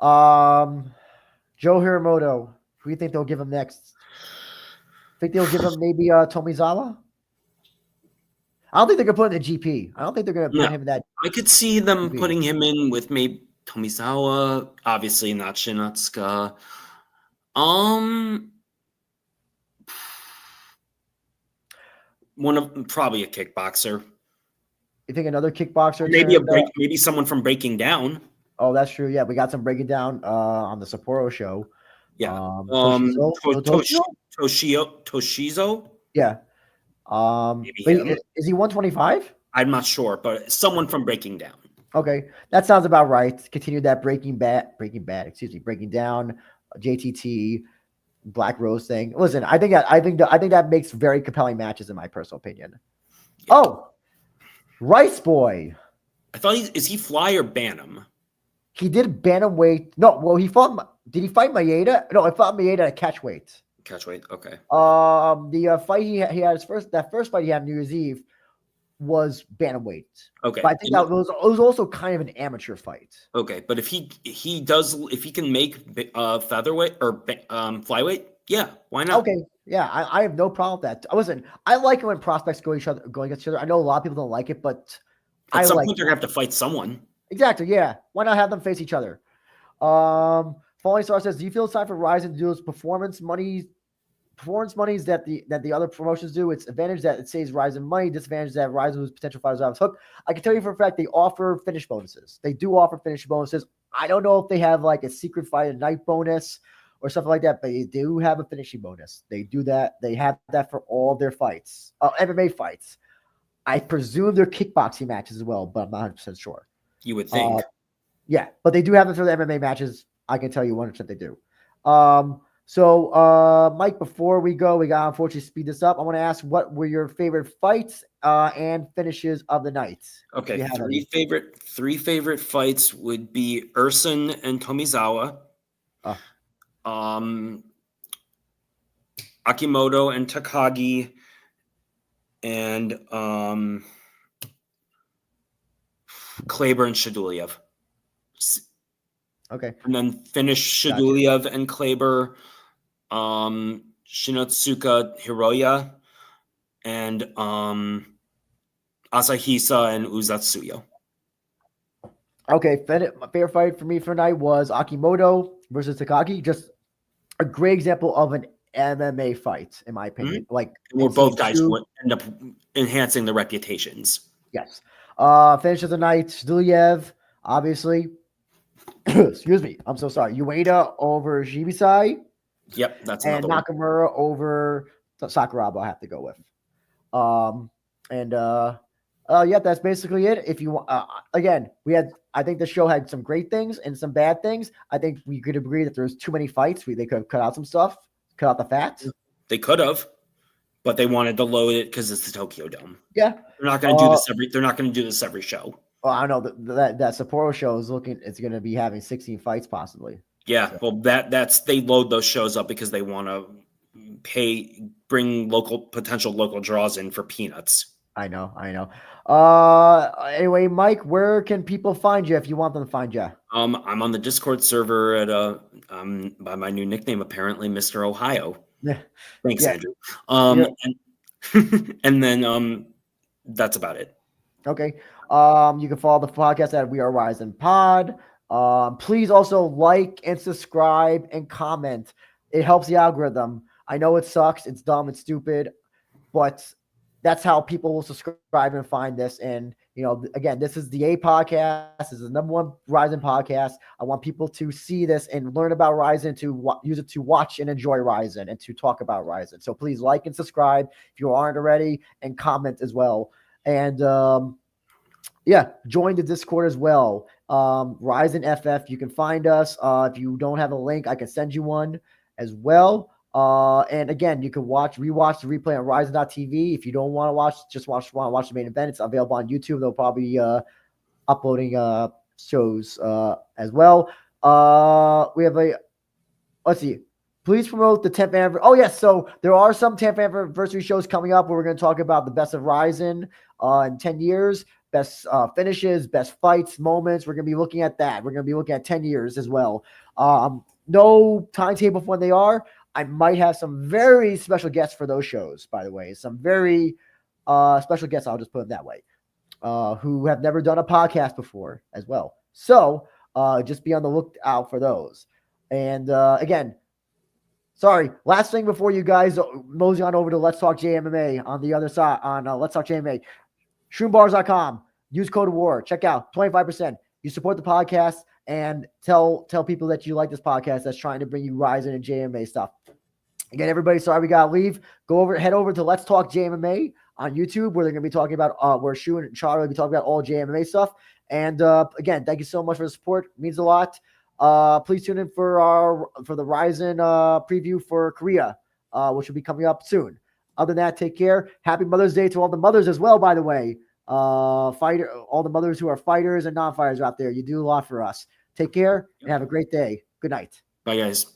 Joe Hiramoto. Who do you think they'll give him next? Think they'll give him maybe Tomizawa? I don't think they're gonna put him in the GP. I don't think they're gonna put him in that. I could see them putting him in with maybe Tomizawa, obviously not Shinatsuka. Probably a kickboxer. You think another kickboxer? Maybe someone from Breaking Down. Oh, that's true. Yeah, we got some Breaking Down on the Sapporo show. Yeah. Toshizo. Yeah. Is he 125? I'm not sure, but someone from Breaking Down. Okay, that sounds about right. Continue that Breaking Down, JTT, Black Rose thing. Listen, I think that makes very compelling matches in my personal opinion. Yeah. Oh, Rice Boy. I thought is he fly or bantam? He did bantamweight. No, well, did he fight Maeda? No, I fought Maeda at catchweight. Catchweight, okay. The fight he had that first fight he had on New Year's Eve was bantamweight. Okay, but I think it was also kind of an amateur fight. Okay, but if he can make featherweight or flyweight, yeah, why not? Okay, yeah, I have no problem with that. Listen, I like it when prospects go against each other. I know a lot of people don't like it, but at some point they're gonna have to fight someone. Exactly, yeah. Why not have them face each other? Falling Star says, do you feel it's time for RIZIN to do its performance monies that the other promotions do? It's advantage that it saves RIZIN money, disadvantage that RIZIN loses potential fighters out of its hook. I can tell you for a fact they offer finish bonuses. They do offer finish bonuses. I don't know if they have like a secret fight at night bonus or something like that, but they do have a finishing bonus. They do that. They have that for all their fights, MMA fights. I presume they're kickboxing matches as well, but I'm not 100% sure. You would think. Yeah, but they do have it for the MMA matches. I can tell you 100% they do. So, Mike, before we go, we got to unfortunately speed this up. I want to ask, what were your favorite fights and finishes of the night? Okay, three favorite fights would be Ersin and Tomizawa. Akimoto and Takagi, and Kleber and Shaydullaev. Okay. And then finish Shaydullaev and Kleber, Shinotsuka Hiroya, and Asahisa and Uzatsuyo. Okay, my favorite fight for me for tonight was Akimoto versus Takagi. Just a great example of an MMA fight, in my opinion. Mm-hmm. Like, where both guys would end up enhancing their reputations. Yes. Finish of the night, Shaydullaev, obviously. Excuse me. I'm so sorry. Ueda over Shibisai. Yep, that's and Nakamura over Sakuraba. I have to go with. Yeah, that's basically it. If you want, again, I think the show had some great things and some bad things. I think we could agree that there's too many fights. They could have cut out some stuff, cut out the fat. They could have, but they wanted to load it because it's the Tokyo Dome. Yeah, they're not going to do this every. They're not going to do this every show. Well, I know that Sapporo show is it's going to be having 16 fights possibly. Yeah, so. Well, they load those shows up because they want to bring potential local draws in for peanuts. I know. Anyway, Mike, where can people find you if you want them to find you? I'm on the Discord server at by my new nickname, apparently, Mr. Ohio. Yeah. Thanks, Andrew. And then that's about it. Okay. You can follow the podcast at We Are RIZIN Pod. Please also like and subscribe and comment. It helps the algorithm. I know it sucks. It's dumb. It's stupid, but that's how people will subscribe and find this. And Again, this is the A podcast. This is the #1 RIZIN podcast. I want people to see this and learn about RIZIN, to use it to watch and enjoy RIZIN and to talk about RIZIN. So please like and subscribe if you aren't already, and comment as well. And join the Discord as well. RIZIN FF. You can find us. If you don't have a link, I can send you one as well. And again, you can rewatch the replay on RIZIN.tv. If you don't want to watch, want to watch the main event, it's available on YouTube. They'll probably be uploading shows as well. We have let's see. Please promote the 10th anniversary. Oh, yes. So there are some 10th anniversary shows coming up where we're going to talk about the best of RIZIN in 10 years, best finishes, best fights, moments. We're going to be looking at that. We're going to be looking at 10 years as well. No timetable for when they are. I might have some very special guests for those shows, by the way. Some very special guests, I'll just put it that way, who have never done a podcast before as well. So just be on the lookout for those. And again, sorry, last thing before you guys mosey on over to Let's Talk JMMA on the other side, on Let's Talk JMMA, shroomBars.com. Use code WAR. Check out 25%. You support the podcast, and tell people that you like this podcast that's trying to bring you RIZIN and JMMA stuff. Again, everybody, sorry we got to leave. Head over to Let's Talk JMMA on YouTube, where they're going to be talking about, where Shu and Charlie will be talking about all JMMA stuff. And again, thank you so much for the support. It means a lot. Please tune in for the RIZIN preview for Korea, which will be coming up soon. Other than that, take care. Happy Mother's Day to all the mothers as well, by the way. All the mothers who are fighters and non-fighters out there. You do a lot for us. Take care and have a great day. Good night. Bye, guys.